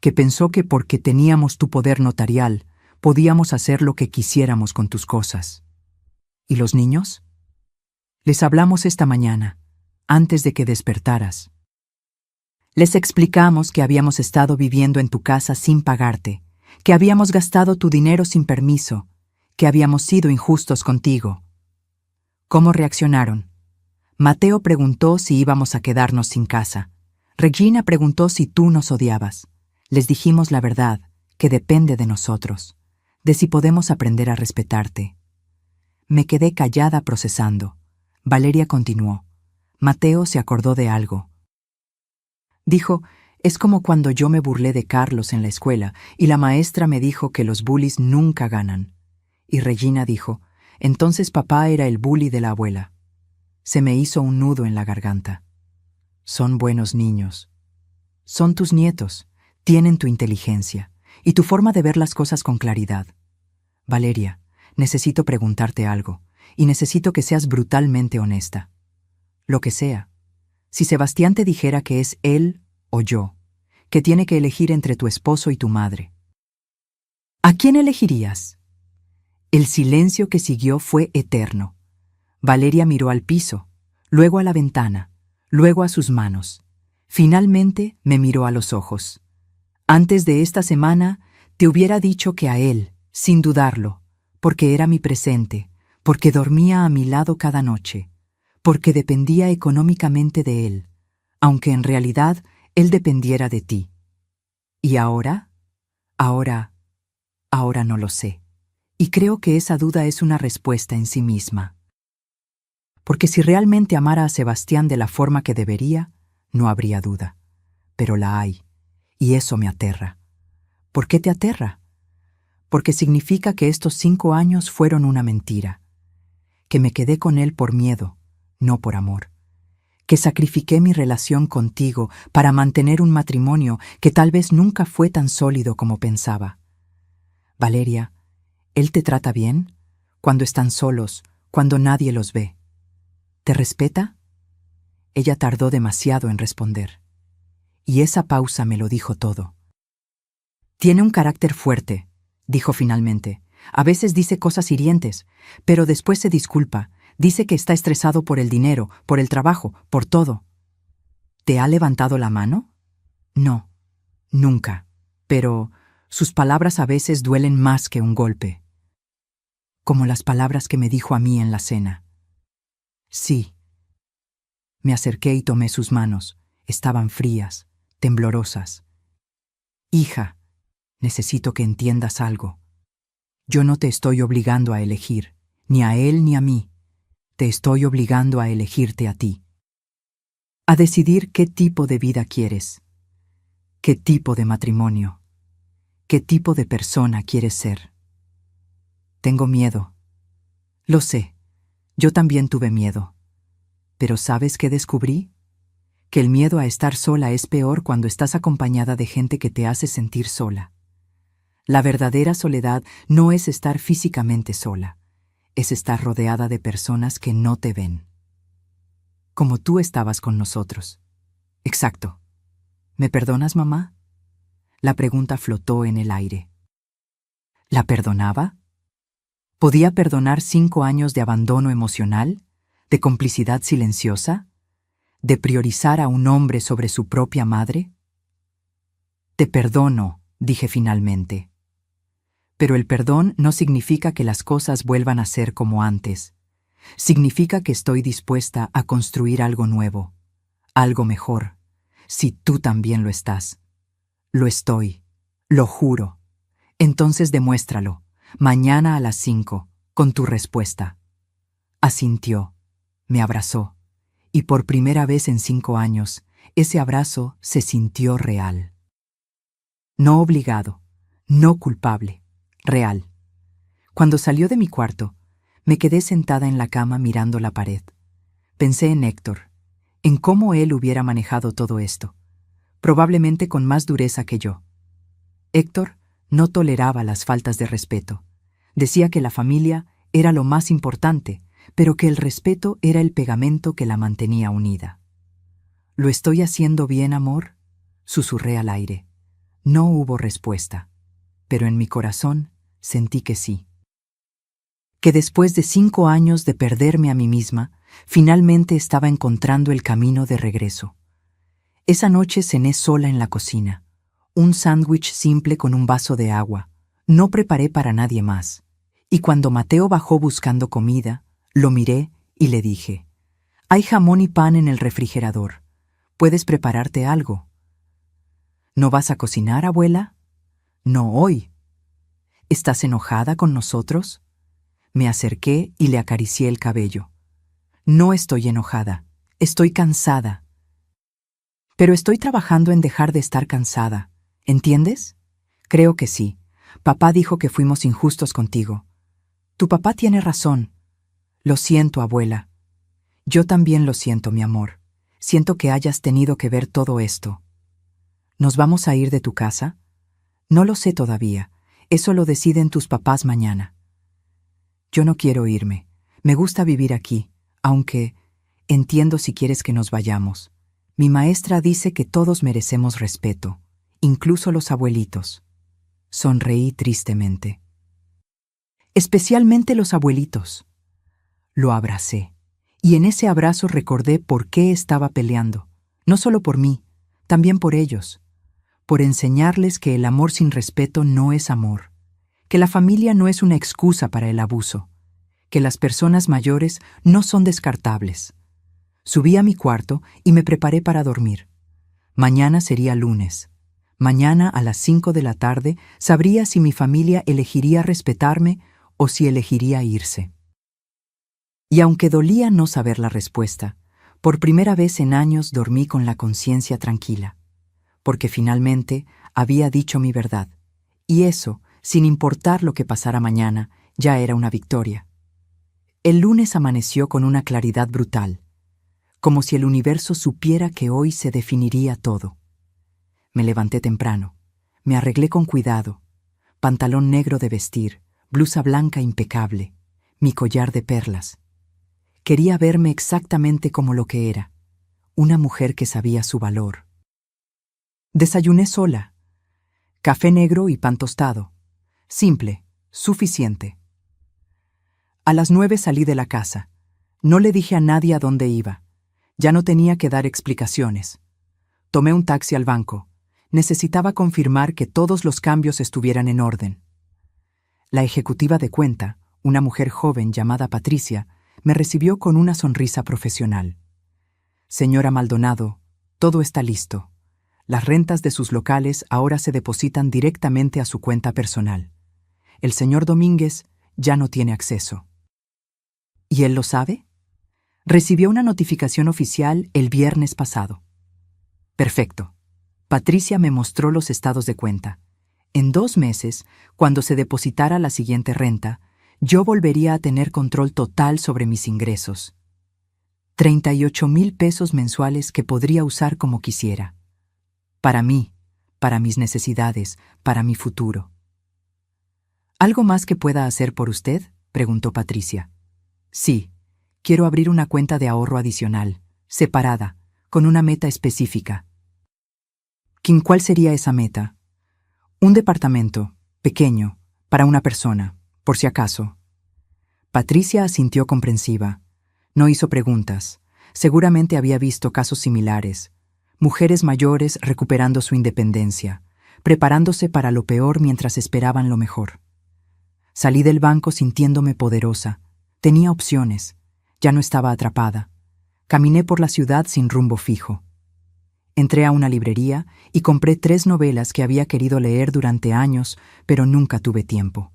que pensó que porque teníamos tu poder notarial, podíamos hacer lo que quisiéramos con tus cosas. ¿Y los niños? Les hablamos esta mañana. antes de que despertaras. Les explicamos que habíamos estado viviendo en tu casa sin pagarte, que habíamos gastado tu dinero sin permiso, que habíamos sido injustos contigo. ¿Cómo reaccionaron? Mateo preguntó si íbamos a quedarnos sin casa. Regina preguntó si tú nos odiabas. Les dijimos la verdad, que depende de nosotros, de si podemos aprender a respetarte. Me quedé callada procesando. Valeria continuó. Mateo se acordó de algo. Dijo, es como cuando yo me burlé de Carlos en la escuela y la maestra me dijo que los bullies nunca ganan. Y Regina dijo, entonces papá era el bully de la abuela. Se me hizo un nudo en la garganta. Son buenos niños. Son tus nietos, tienen tu inteligencia y tu forma de ver las cosas con claridad. Valeria, necesito preguntarte algo, y necesito que seas brutalmente honesta. Lo que sea. Si Sebastián te dijera que es él o yo, que tiene que elegir entre tu esposo y tu madre, ¿a quién elegirías? El silencio que siguió fue eterno. Valeria miró al piso, luego a la ventana, luego a sus manos. Finalmente me miró a los ojos. Antes de esta semana te hubiera dicho que a él, sin dudarlo, porque era mi presente, porque dormía a mi lado cada noche, porque dependía económicamente de él, aunque en realidad él dependiera de ti. ¿Y ahora? Ahora no lo sé. Y creo que esa duda es una respuesta en sí misma. Porque si realmente amara a Sebastián de la forma que debería, no habría duda. Pero la hay, y eso me aterra. ¿Por qué te aterra? Porque significa que estos 5 años fueron una mentira, que me quedé con él por miedo, no por amor, que sacrifiqué mi relación contigo para mantener un matrimonio que tal vez nunca fue tan sólido como pensaba. Valeria, ¿él te trata bien? Cuando están solos, cuando nadie los ve. ¿Te respeta? Ella tardó demasiado en responder. Y esa pausa me lo dijo todo. Tiene un carácter fuerte, dijo finalmente. A veces dice cosas hirientes, pero después se disculpa. Dice que está estresado por el dinero, por el trabajo, por todo. ¿Te ha levantado la mano? No, nunca. Pero sus palabras a veces duelen más que un golpe. Como las palabras que me dijo a mí en la cena. Sí. Me acerqué y tomé sus manos. Estaban frías, temblorosas. Hija, necesito que entiendas algo. Yo no te estoy obligando a elegir, ni a él ni a mí. Te estoy obligando a elegirte a ti. A decidir qué tipo de vida quieres, qué tipo de matrimonio, qué tipo de persona quieres ser. Tengo miedo. Lo sé, yo también tuve miedo. Pero ¿sabes qué descubrí? Que el miedo a estar sola es peor cuando estás acompañada de gente que te hace sentir sola. La verdadera soledad no es estar físicamente sola, es estar rodeada de personas que no te ven. Como tú estabas con nosotros. Exacto. ¿Me perdonas, mamá? La pregunta flotó en el aire. ¿La perdonaba? ¿Podía perdonar 5 años de abandono emocional, de complicidad silenciosa, de priorizar a un hombre sobre su propia madre? Te perdono, dije finalmente. Pero el perdón no significa que las cosas vuelvan a ser como antes. Significa que estoy dispuesta a construir algo nuevo, algo mejor, si tú también lo estás. Lo estoy, lo juro. Entonces demuéstralo, mañana a las 5, con tu respuesta. Asintió, me abrazó, y por primera vez en 5 años, ese abrazo se sintió real. No obligado, no culpable, real. Cuando salió de mi cuarto, me quedé sentada en la cama mirando la pared. Pensé en Héctor, en cómo él hubiera manejado todo esto, probablemente con más dureza que yo. Héctor no toleraba las faltas de respeto. Decía que la familia era lo más importante, pero que el respeto era el pegamento que la mantenía unida. ¿Lo estoy haciendo bien, amor?, susurré al aire. No hubo respuesta, pero en mi corazón sentí que sí. Que después de 5 años de perderme a mí misma, Finalmente estaba encontrando el camino de regreso. Esa noche cené sola en la cocina. Un sándwich simple con un vaso de agua. No preparé para nadie más. Y cuando Mateo bajó buscando comida, lo miré y le dije: «Hay jamón y pan en el refrigerador. ¿Puedes prepararte algo?» «¿No vas a cocinar, abuela?» «No hoy». «¿Estás enojada con nosotros?» Me acerqué y le acaricié el cabello. «No estoy enojada, estoy cansada. Pero estoy trabajando en dejar de estar cansada, ¿entiendes?» «Creo que sí. Papá dijo que fuimos injustos contigo». «Tu papá tiene razón». «Lo siento, abuela». «Yo también lo siento, mi amor. Siento que hayas tenido que ver todo esto». «¿Nos vamos a ir de tu casa?» «No lo sé todavía. Eso lo deciden tus papás mañana». «Yo no quiero irme. Me gusta vivir aquí, aunque entiendo si quieres que nos vayamos. Mi maestra dice que todos merecemos respeto, incluso los abuelitos». Sonreí tristemente. «Especialmente los abuelitos». Lo abracé, y en ese abrazo recordé por qué estaba peleando. No solo por mí, también por ellos. Por enseñarles que el amor sin respeto no es amor, que la familia no es una excusa para el abuso, que las personas mayores no son descartables. Subí a mi cuarto y me preparé para dormir. Mañana sería lunes. Mañana a las 5 de la tarde sabría si mi familia elegiría respetarme o si elegiría irse. Y aunque dolía no saber la respuesta, por primera vez en años dormí con la conciencia tranquila, porque finalmente había dicho mi verdad, y eso, sin importar lo que pasara mañana, ya era una victoria. El lunes amaneció con una claridad brutal, como si el universo supiera que hoy se definiría todo. Me levanté temprano, me arreglé con cuidado, pantalón negro de vestir, blusa blanca impecable, mi collar de perlas. Quería verme exactamente como lo que era, una mujer que sabía su valor. Desayuné sola, café negro y pan tostado, simple, suficiente. A las 9 salí de la casa. No le dije a nadie a dónde iba. Ya no tenía que dar explicaciones. Tomé un taxi al banco. Necesitaba confirmar que todos los cambios estuvieran en orden. La ejecutiva de cuenta, una mujer joven llamada Patricia, me recibió con una sonrisa profesional. «Señora Maldonado, todo está listo. Las rentas de sus locales ahora se depositan directamente a su cuenta personal. El señor Domínguez ya no tiene acceso». ¿Y él lo sabe? Recibió una notificación oficial el viernes pasado. Perfecto. Patricia me mostró los estados de cuenta. En 2 meses, cuando se depositara la siguiente renta, yo volvería a tener control total sobre mis ingresos. 38,000 pesos mensuales que podría usar como quisiera. Para mí, para mis necesidades, para mi futuro. ¿Algo más que pueda hacer por usted?, preguntó Patricia. Sí, quiero abrir una cuenta de ahorro adicional, separada, con una meta específica. ¿Cuál sería esa meta? Un departamento, pequeño, para una persona, por si acaso. Patricia asintió comprensiva. No hizo preguntas. Seguramente había visto casos similares. Mujeres mayores recuperando su independencia, preparándose para lo peor mientras esperaban lo mejor. Salí del banco sintiéndome poderosa. Tenía opciones. Ya no estaba atrapada. Caminé por la ciudad sin rumbo fijo. Entré a una librería y compré 3 novelas que había querido leer durante años, pero nunca tuve tiempo.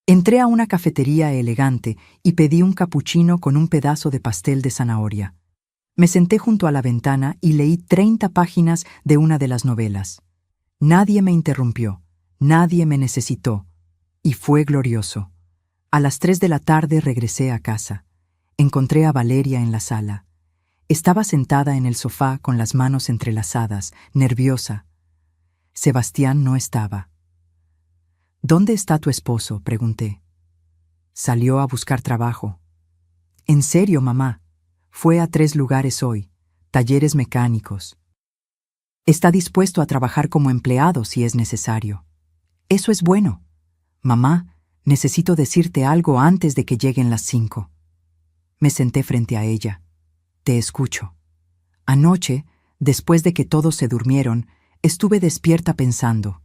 Entré a una cafetería elegante y pedí un capuchino con un pedazo de pastel de zanahoria. Me senté junto a la ventana y leí 30 páginas de una de las novelas. Nadie me interrumpió, nadie me necesitó, y fue glorioso. A las 3 de la tarde regresé a casa. Encontré a Valeria en la sala. Estaba sentada en el sofá con las manos entrelazadas, nerviosa. Sebastián no estaba. ¿Dónde está tu esposo?, pregunté. Salió a buscar trabajo. ¿En serio, mamá? Fue a 3 lugares hoy, talleres mecánicos. Está dispuesto a trabajar como empleado si es necesario. Eso es bueno. Mamá, necesito decirte algo antes de que lleguen las 5. Me senté frente a ella. Te escucho. Anoche, después de que todos se durmieron, estuve despierta pensando.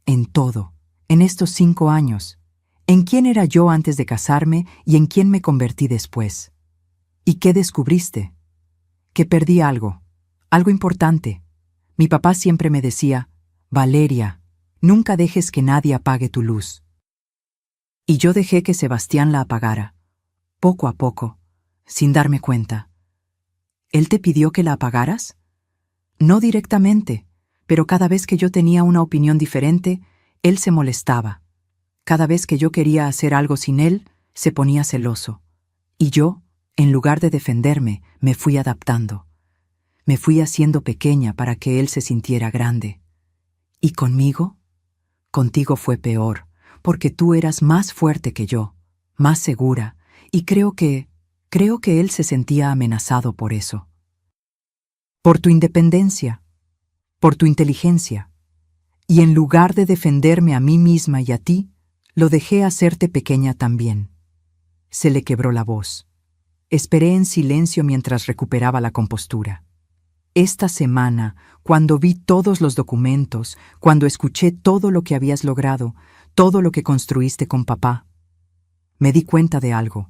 En todo. En estos 5 años. En quién era yo antes de casarme y en quién me convertí después. ¿Y qué descubriste? Que perdí algo. Algo importante. Mi papá siempre me decía, Valeria, nunca dejes que nadie apague tu luz. Y yo dejé que Sebastián la apagara, poco a poco, sin darme cuenta. ¿Él te pidió que la apagaras? No directamente, pero cada vez que yo tenía una opinión diferente, él se molestaba. Cada vez que yo quería hacer algo sin él, se ponía celoso. Y yo, en lugar de defenderme, me fui adaptando. Me fui haciendo pequeña para que él se sintiera grande. ¿Y conmigo? Contigo fue peor, porque tú eras más fuerte que yo, más segura, y creo que él se sentía amenazado por eso. Por tu independencia, por tu inteligencia. Y en lugar de defenderme a mí misma y a ti, lo dejé hacerte pequeña también. Se le quebró la voz. Esperé en silencio mientras recuperaba la compostura. Esta semana, cuando vi todos los documentos, cuando escuché todo lo que habías logrado, todo lo que construiste con papá, me di cuenta de algo.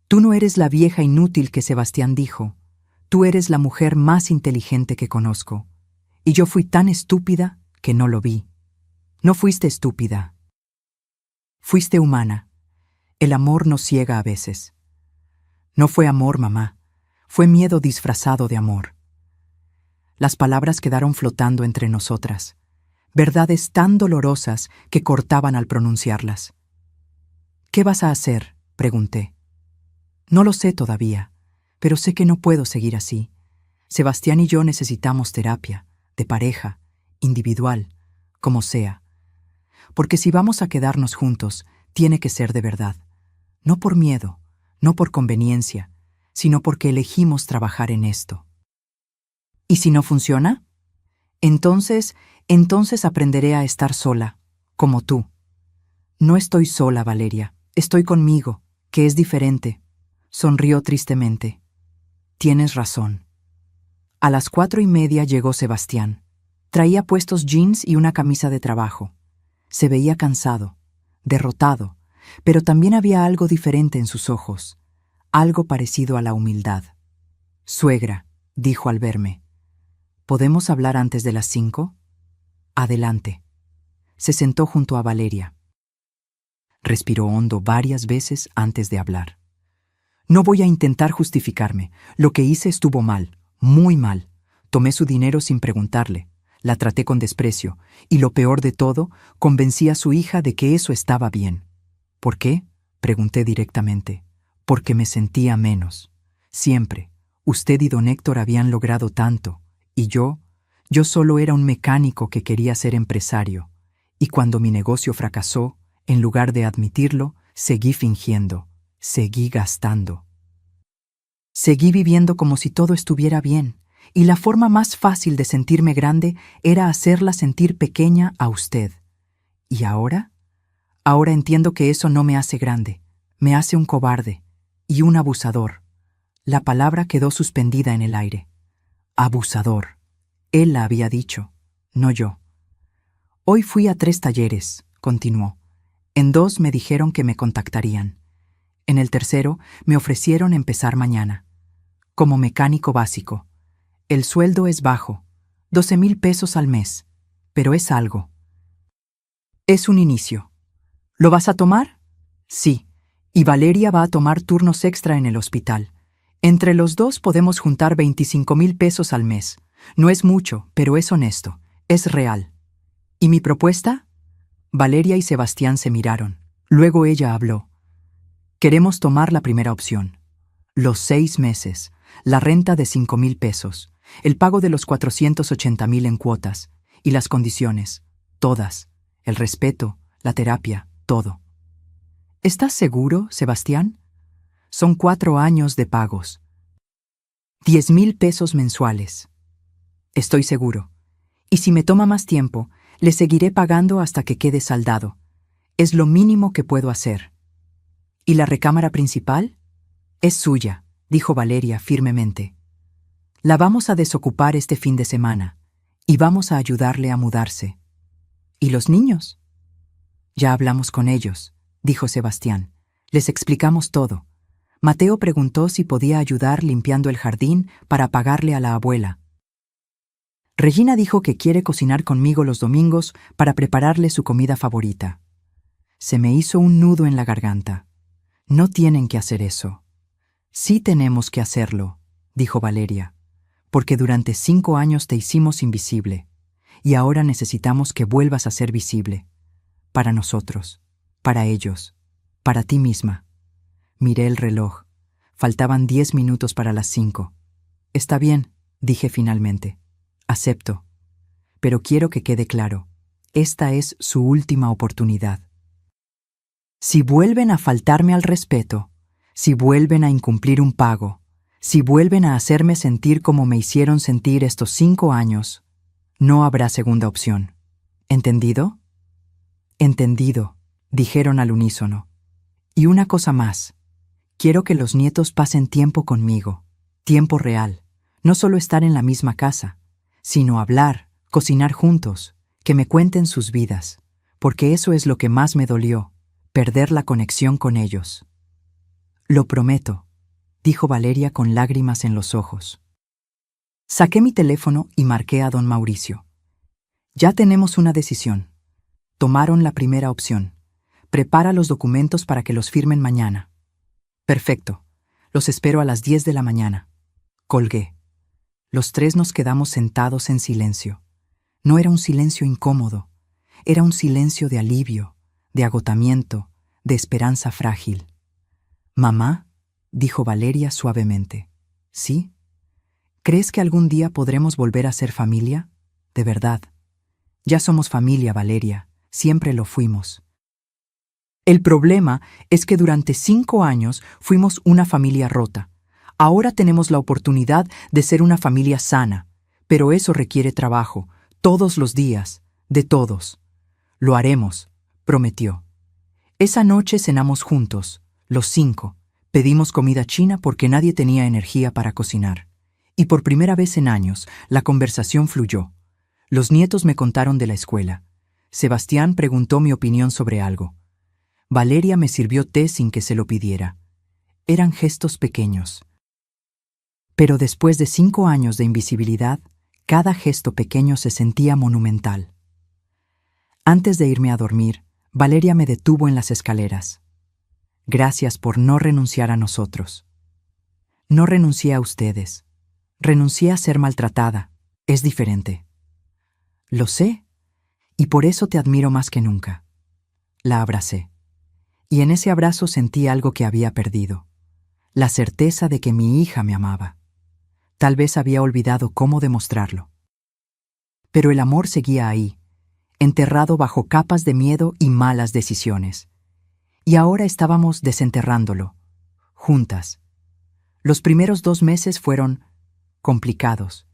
Tú no eres la vieja inútil que Sebastián dijo. Tú eres la mujer más inteligente que conozco. Y yo fui tan estúpida que no lo vi. No fuiste estúpida. Fuiste humana. El amor nos ciega a veces. No fue amor, mamá. Fue miedo disfrazado de amor. Las palabras quedaron flotando entre nosotras, verdades tan dolorosas que cortaban al pronunciarlas. ¿Qué vas a hacer?, pregunté. No lo sé todavía, pero sé que no puedo seguir así. Sebastián y yo necesitamos terapia, de pareja, individual, como sea. Porque si vamos a quedarnos juntos, tiene que ser de verdad. No por miedo, no por conveniencia, sino porque elegimos trabajar en esto. ¿Y si no funciona? Entonces aprenderé a estar sola, como tú. No estoy sola, Valeria. Estoy conmigo, que es diferente. Sonrió tristemente. Tienes razón. A las 4:30 llegó Sebastián. Traía puestos jeans y una camisa de trabajo. Se veía cansado, derrotado, pero también había algo diferente en sus ojos, algo parecido a la humildad. Suegra, dijo al verme. ¿Podemos hablar antes de las 5? Adelante. Se sentó junto a Valeria. Respiró hondo varias veces antes de hablar. No voy a intentar justificarme. Lo que hice estuvo mal, muy mal. Tomé su dinero sin preguntarle. La traté con desprecio. Y lo peor de todo, convencí a su hija de que eso estaba bien. ¿Por qué?, pregunté directamente. Porque me sentía menos. Siempre. Usted y don Héctor habían logrado tanto. Y yo solo era un mecánico que quería ser empresario. Y cuando mi negocio fracasó, en lugar de admitirlo, seguí fingiendo, seguí gastando. Seguí viviendo como si todo estuviera bien, y la forma más fácil de sentirme grande era hacerla sentir pequeña a usted. ¿Y ahora? Ahora entiendo que eso no me hace grande, me hace un cobarde y un abusador. La palabra quedó suspendida en el aire. Abusador. Él la había dicho, no yo. Hoy fui a 3 talleres, continuó. En 2 me dijeron que me contactarían. En el tercero me ofrecieron empezar mañana. Como mecánico básico. El sueldo es bajo, 12,000 pesos al mes, pero es algo. Es un inicio. ¿Lo vas a tomar? Sí, y Valeria va a tomar turnos extra en el hospital. Entre los 2 podemos juntar 25,000 pesos al mes. No es mucho, pero es honesto, es real. ¿Y mi propuesta? Valeria y Sebastián se miraron. Luego ella habló. Queremos tomar la primera opción. Los 6 meses, la renta de 5,000 pesos, el pago de los 480,000 en cuotas, y las condiciones, todas, el respeto, la terapia, todo. ¿Estás seguro, Sebastián? Son 4 años de pagos. 10,000 pesos mensuales. Estoy seguro. Y si me toma más tiempo, le seguiré pagando hasta que quede saldado. Es lo mínimo que puedo hacer. ¿Y la recámara principal? Es suya. dijo Valeria firmemente. La vamos a desocupar este fin de semana y vamos a ayudarle a mudarse. ¿Y los niños? Ya hablamos con ellos, dijo Sebastián. Les explicamos todo. Mateo preguntó si podía ayudar limpiando el jardín para pagarle a la abuela. Regina dijo que quiere cocinar conmigo los domingos para prepararle su comida favorita. Se me hizo un nudo en la garganta. No tienen que hacer eso. Sí tenemos que hacerlo, dijo Valeria, porque durante 5 años te hicimos invisible, y ahora necesitamos que vuelvas a ser visible. Para nosotros, para ellos, para ti misma. Miré el reloj. Faltaban 10 minutos para las 5. Está bien, dije finalmente. Acepto. Pero quiero que quede claro, esta es su última oportunidad. Si vuelven a faltarme al respeto, si vuelven a incumplir un pago, si vuelven a hacerme sentir como me hicieron sentir estos 5 años, no habrá segunda opción. ¿Entendido? Entendido, dijeron al unísono. Y una cosa más. Quiero que los nietos pasen tiempo conmigo, tiempo real, no solo estar en la misma casa, sino hablar, cocinar juntos, que me cuenten sus vidas, porque eso es lo que más me dolió, perder la conexión con ellos. Lo prometo, dijo Valeria con lágrimas en los ojos. Saqué mi teléfono y marqué a don Mauricio. Ya tenemos una decisión. Tomaron la primera opción. Prepara los documentos para que los firmen mañana. Perfecto. Los espero a las 10 de la mañana. Colgué. Los 3 nos quedamos sentados en silencio. No era un silencio incómodo. Era un silencio de alivio, de agotamiento, de esperanza frágil. «Mamá», dijo Valeria suavemente. «¿Sí? ¿Crees que algún día podremos volver a ser familia? De verdad. Ya somos familia, Valeria. Siempre lo fuimos. El problema es que durante 5 años fuimos una familia rota. Ahora tenemos la oportunidad de ser una familia sana, pero eso requiere trabajo, todos los días, de todos. Lo haremos», prometió. Esa noche cenamos juntos, los 5. Pedimos comida china porque nadie tenía energía para cocinar. Y por primera vez en años, la conversación fluyó. Los nietos me contaron de la escuela. Sebastián preguntó mi opinión sobre algo. Valeria me sirvió té sin que se lo pidiera. Eran gestos pequeños. Pero después de 5 años de invisibilidad, cada gesto pequeño se sentía monumental. Antes de irme a dormir, Valeria me detuvo en las escaleras. «Gracias por no renunciar a nosotros». «No renuncié a ustedes. Renuncié a ser maltratada. Es diferente». «Lo sé, y por eso te admiro más que nunca». La abracé. Y en ese abrazo sentí algo que había perdido. La certeza de que mi hija me amaba. Tal vez había olvidado cómo demostrarlo. Pero el amor seguía ahí, enterrado bajo capas de miedo y malas decisiones. Y ahora estábamos desenterrándolo, juntas. Los primeros 2 meses fueron complicados.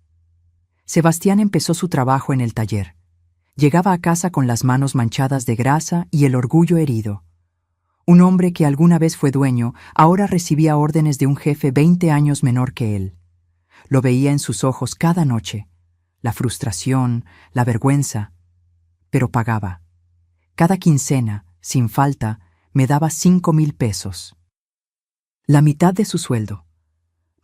Sebastián empezó su trabajo en el taller. Llegaba a casa con las manos manchadas de grasa y el orgullo herido. Un hombre que alguna vez fue dueño, ahora recibía órdenes de un jefe 20 años menor que él. Lo veía en sus ojos cada noche. La frustración, la vergüenza. Pero pagaba. Cada quincena, sin falta, me daba 5,000 pesos. La mitad de su sueldo.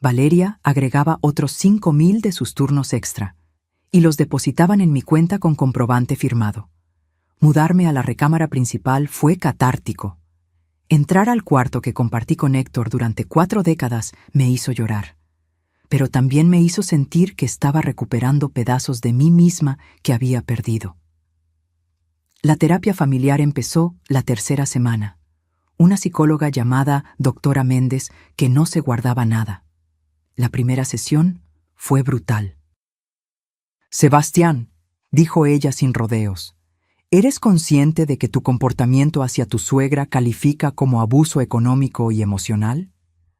Valeria agregaba otros 5,000 de sus turnos extra, y los depositaban en mi cuenta con comprobante firmado. Mudarme a la recámara principal fue catártico. Entrar al cuarto que compartí con Héctor durante 4 décadas me hizo llorar, pero también me hizo sentir que estaba recuperando pedazos de mí misma que había perdido. La terapia familiar empezó la 3ª semana. Una psicóloga llamada doctora Méndez que no se guardaba nada. La primera sesión fue brutal. «Sebastián», dijo ella sin rodeos, ¿eres consciente de que tu comportamiento hacia tu suegra califica como abuso económico y emocional?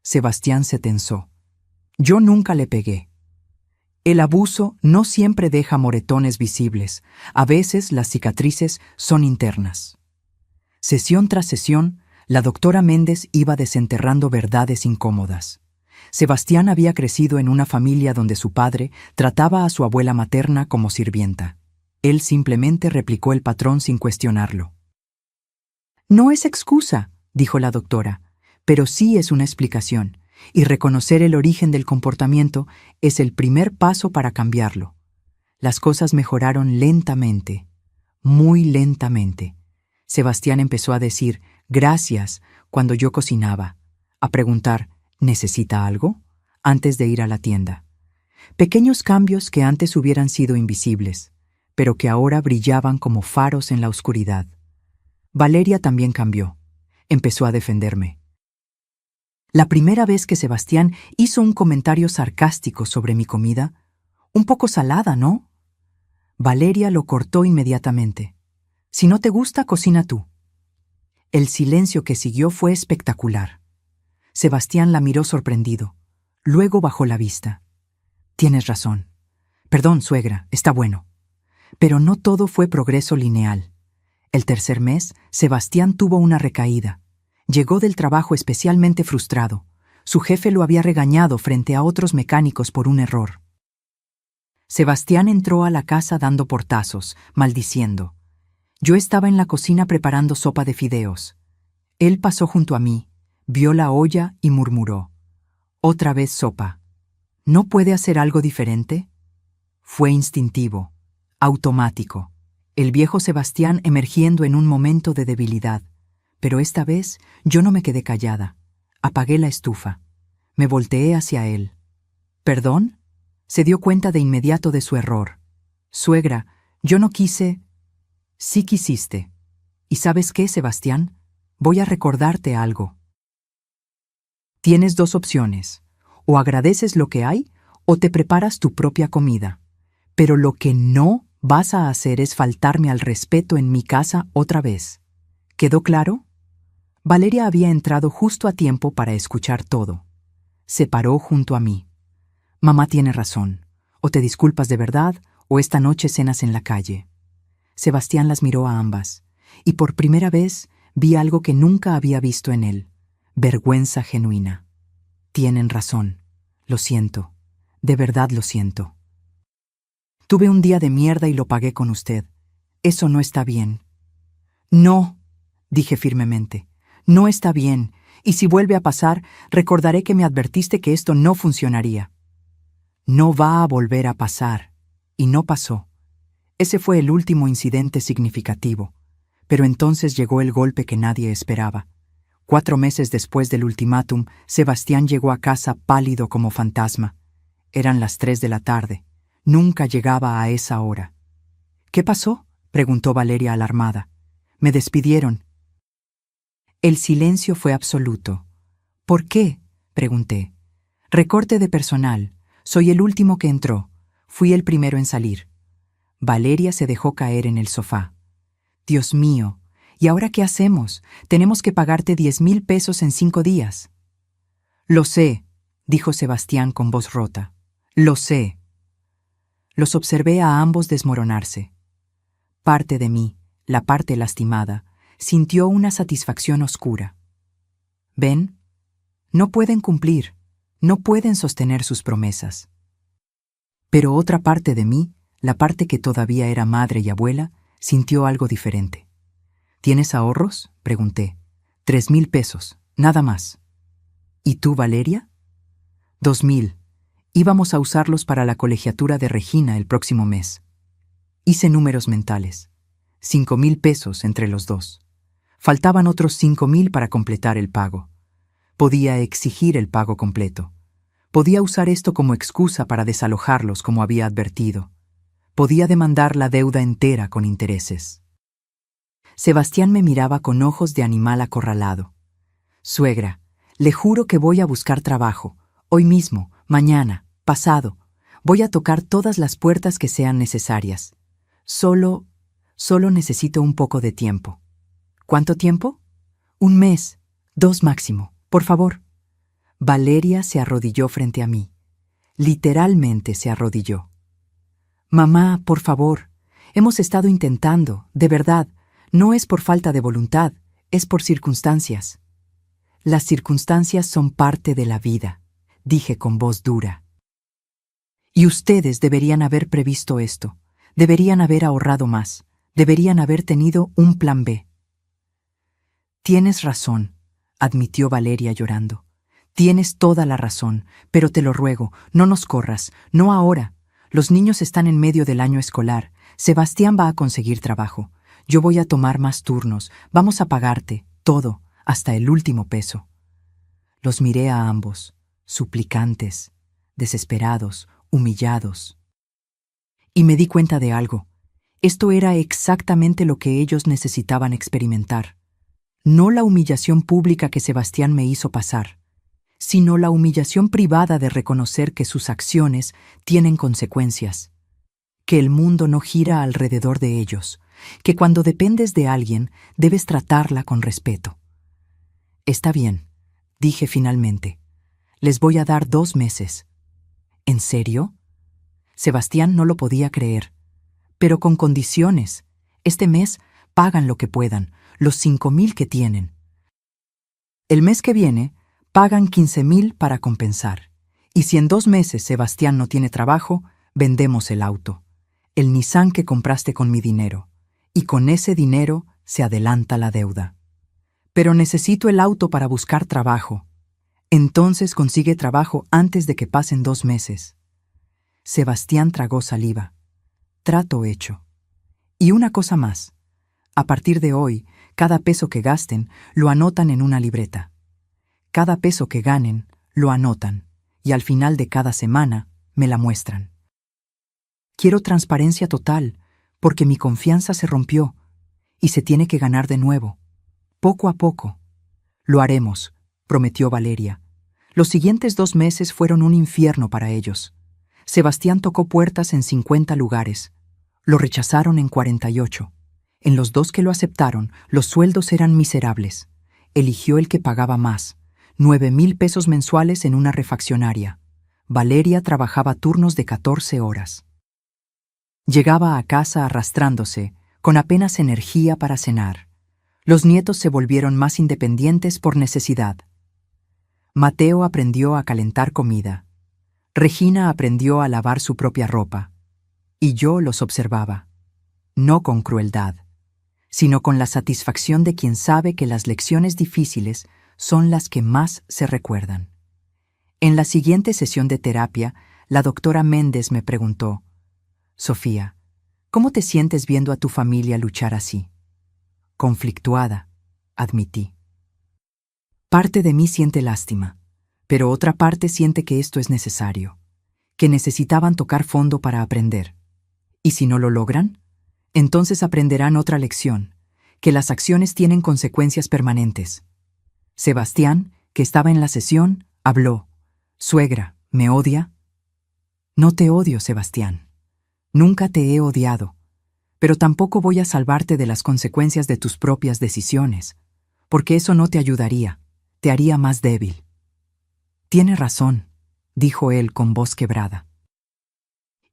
Sebastián se tensó. Yo nunca le pegué. El abuso no siempre deja moretones visibles. A veces las cicatrices son internas. Sesión tras sesión, la doctora Méndez iba desenterrando verdades incómodas. Sebastián había crecido en una familia donde su padre trataba a su abuela materna como sirvienta. Él simplemente replicó el patrón sin cuestionarlo. No es excusa, dijo la doctora, pero sí es una explicación, y reconocer el origen del comportamiento es el primer paso para cambiarlo. Las cosas mejoraron lentamente, muy lentamente. Sebastián empezó a decir gracias cuando yo cocinaba, a preguntar ¿necesita algo? Antes de ir a la tienda. Pequeños cambios que antes hubieran sido invisibles, pero que ahora brillaban como faros en la oscuridad. Valeria también cambió. Empezó a defenderme. La primera vez que Sebastián hizo un comentario sarcástico sobre mi comida, un poco salada, ¿no? Valeria lo cortó inmediatamente. Si no te gusta, cocina tú. El silencio que siguió fue espectacular. Sebastián la miró sorprendido. Luego bajó la vista. Tienes razón. Perdón, suegra, está bueno. Pero no todo fue progreso lineal. El tercer mes, Sebastián tuvo una recaída. Llegó del trabajo especialmente frustrado. Su jefe lo había regañado frente a otros mecánicos por un error. Sebastián entró a la casa dando portazos, maldiciendo. Yo estaba en la cocina preparando sopa de fideos. Él pasó junto a mí, vio la olla y murmuró. Otra vez sopa. ¿No puede hacer algo diferente? Fue instintivo, automático. El viejo Sebastián emergiendo en un momento de debilidad. Pero esta vez yo no me quedé callada. Apagué la estufa. Me volteé hacia él. ¿Perdón? Se dio cuenta de inmediato de su error. Suegra, yo no quise... Sí quisiste. ¿Y sabes qué, Sebastián? Voy a recordarte algo. Tienes dos opciones. O agradeces lo que hay, o te preparas tu propia comida. Pero lo que no vas a hacer es faltarme al respeto en mi casa otra vez. ¿Quedó claro? Valeria había entrado justo a tiempo para escuchar todo. Se paró junto a mí. Mamá tiene razón. O te disculpas de verdad, o esta noche cenas en la calle. Sebastián las miró a ambas, y por primera vez vi algo que nunca había visto en él. Vergüenza genuina. Tienen razón. Lo siento. De verdad lo siento. Tuve un día de mierda y lo pagué con usted. Eso no está bien. No, dije firmemente. No está bien, y si vuelve a pasar, recordaré que me advertiste que esto no funcionaría. No va a volver a pasar. Y no pasó. Ese fue el último incidente significativo. Pero entonces llegó el golpe que nadie esperaba. 4 meses después del ultimátum, Sebastián llegó a casa pálido como fantasma. Eran las 3 de la tarde. Nunca llegaba a esa hora. ¿Qué pasó?, preguntó Valeria alarmada. Me despidieron. El silencio fue absoluto. ¿Por qué?, pregunté. Recorte de personal. Soy el último que entró. Fui el primero en salir. Valeria se dejó caer en el sofá. Dios mío, ¿y ahora qué hacemos? Tenemos que pagarte 10,000 pesos en 5 días. Lo sé, dijo Sebastián con voz rota. Lo sé. Los observé a ambos desmoronarse. Parte de mí, la parte lastimada, sintió una satisfacción oscura. ¿Ven? No pueden cumplir, no pueden sostener sus promesas. Pero otra parte de mí, la parte que todavía era madre y abuela, sintió algo diferente. ¿Tienes ahorros?, pregunté. 3,000 pesos, nada más. ¿Y tú, Valeria? 2,000. Íbamos a usarlos para la colegiatura de Regina el próximo mes. Hice números mentales. 5,000 pesos entre los dos. Faltaban otros 5,000 para completar el pago. Podía exigir el pago completo. Podía usar esto como excusa para desalojarlos como había advertido. Podía demandar la deuda entera con intereses. Sebastián me miraba con ojos de animal acorralado. Suegra, le juro que voy a buscar trabajo, hoy mismo, mañana, pasado. Voy a tocar todas las puertas que sean necesarias. Solo necesito un poco de tiempo. ¿Cuánto tiempo? 1 mes, 2 máximo, por favor. Valeria se arrodilló frente a mí. Literalmente se arrodilló. Mamá, por favor, hemos estado intentando, de verdad, no es por falta de voluntad, es por circunstancias. Las circunstancias son parte de la vida. dije con voz dura. Y ustedes deberían haber previsto esto, deberían haber ahorrado más, deberían haber tenido un plan B. Tienes razón, admitió Valeria llorando. Tienes toda la razón, pero te lo ruego, no nos corras, no ahora. Los niños están en medio del año escolar. Sebastián va a conseguir trabajo. Yo voy a tomar más turnos. Vamos a pagarte, todo, hasta el último peso. Los miré a ambos, suplicantes, desesperados, humillados. Y me di cuenta de algo. Esto era exactamente lo que ellos necesitaban experimentar. No la humillación pública que Sebastián me hizo pasar, sino la humillación privada de reconocer que sus acciones tienen consecuencias, que el mundo no gira alrededor de ellos, que cuando dependes de alguien debes tratarla con respeto. Está bien, dije finalmente. Les voy a dar 2 meses. ¿En serio? Sebastián no lo podía creer. Pero con condiciones. Este mes pagan lo que puedan, los 5,000 que tienen. El mes que viene pagan 15,000 para compensar. Y si en 2 meses Sebastián no tiene trabajo, vendemos el auto, el Nissan que compraste con mi dinero. Y con ese dinero se adelanta la deuda. Pero necesito el auto para buscar trabajo. Entonces consigue trabajo antes de que pasen 2 meses. Sebastián tragó saliva. Trato hecho. Y una cosa más. A partir de hoy, cada peso que gasten lo anotan en una libreta. Cada peso que ganen lo anotan, y al final de cada semana me la muestran. Quiero transparencia total, porque mi confianza se rompió, y se tiene que ganar de nuevo. Poco a poco. Lo haremos, prometió Valeria. Los siguientes 2 meses fueron un infierno para ellos. Sebastián tocó puertas en 50 lugares. Lo rechazaron en 48. En los 2 que lo aceptaron, los sueldos eran miserables. Eligió el que pagaba más, 9,000 pesos mensuales en una refaccionaria. Valeria trabajaba turnos de 14 horas. Llegaba a casa arrastrándose, con apenas energía para cenar. Los nietos se volvieron más independientes por necesidad. Mateo aprendió a calentar comida. Regina aprendió a lavar su propia ropa. Y yo los observaba, no con crueldad, sino con la satisfacción de quien sabe que las lecciones difíciles son las que más se recuerdan. En la siguiente sesión de terapia, la doctora Méndez me preguntó: Sofía, ¿cómo te sientes viendo a tu familia luchar así? Conflictuada, admití. Parte de mí siente lástima, pero otra parte siente que esto es necesario, que necesitaban tocar fondo para aprender. ¿Y si no lo logran? Entonces aprenderán otra lección, que las acciones tienen consecuencias permanentes. Sebastián, que estaba en la sesión, habló. «Suegra, ¿me odia?» «No te odio, Sebastián. Nunca te he odiado. Pero tampoco voy a salvarte de las consecuencias de tus propias decisiones, porque eso no te ayudaría, te haría más débil». «Tiene razón», dijo él con voz quebrada.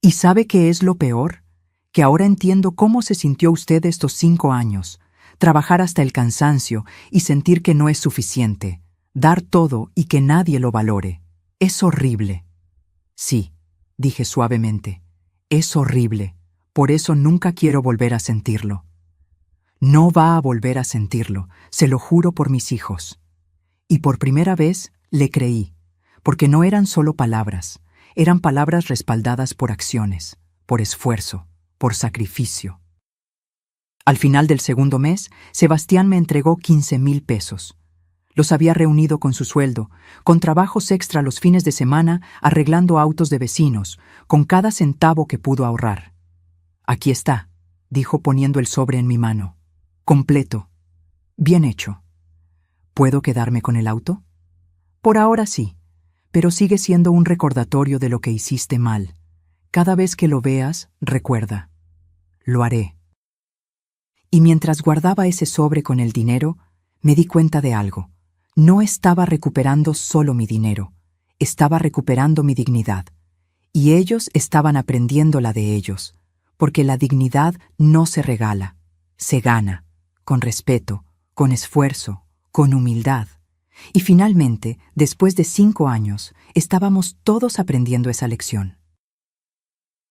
¿Y sabe qué es lo peor? Que ahora entiendo cómo se sintió usted estos 5 años, trabajar hasta el cansancio y sentir que no es suficiente, dar todo y que nadie lo valore. Es horrible. Sí, dije suavemente, es horrible, por eso nunca quiero volver a sentirlo. No va a volver a sentirlo, se lo juro por mis hijos. Y por primera vez le creí, porque no eran solo palabras, eran palabras respaldadas por acciones, por esfuerzo, por sacrificio. Al final del segundo mes, Sebastián me entregó 15,000 pesos. Los había reunido con su sueldo, con trabajos extra los fines de semana, arreglando autos de vecinos, con cada centavo que pudo ahorrar. «Aquí está», dijo poniendo el sobre en mi mano. «Completo. Bien hecho. ¿Puedo quedarme con el auto?» «Por ahora sí, pero sigue siendo un recordatorio de lo que hiciste mal. Cada vez que lo veas, recuerda. Lo haré». Y mientras guardaba ese sobre con el dinero, me di cuenta de algo. No estaba recuperando solo mi dinero, estaba recuperando mi dignidad. Y ellos estaban aprendiendo la de ellos, porque la dignidad no se regala, se gana, con respeto, con esfuerzo, con humildad. Y finalmente, después de 5 años, estábamos todos aprendiendo esa lección.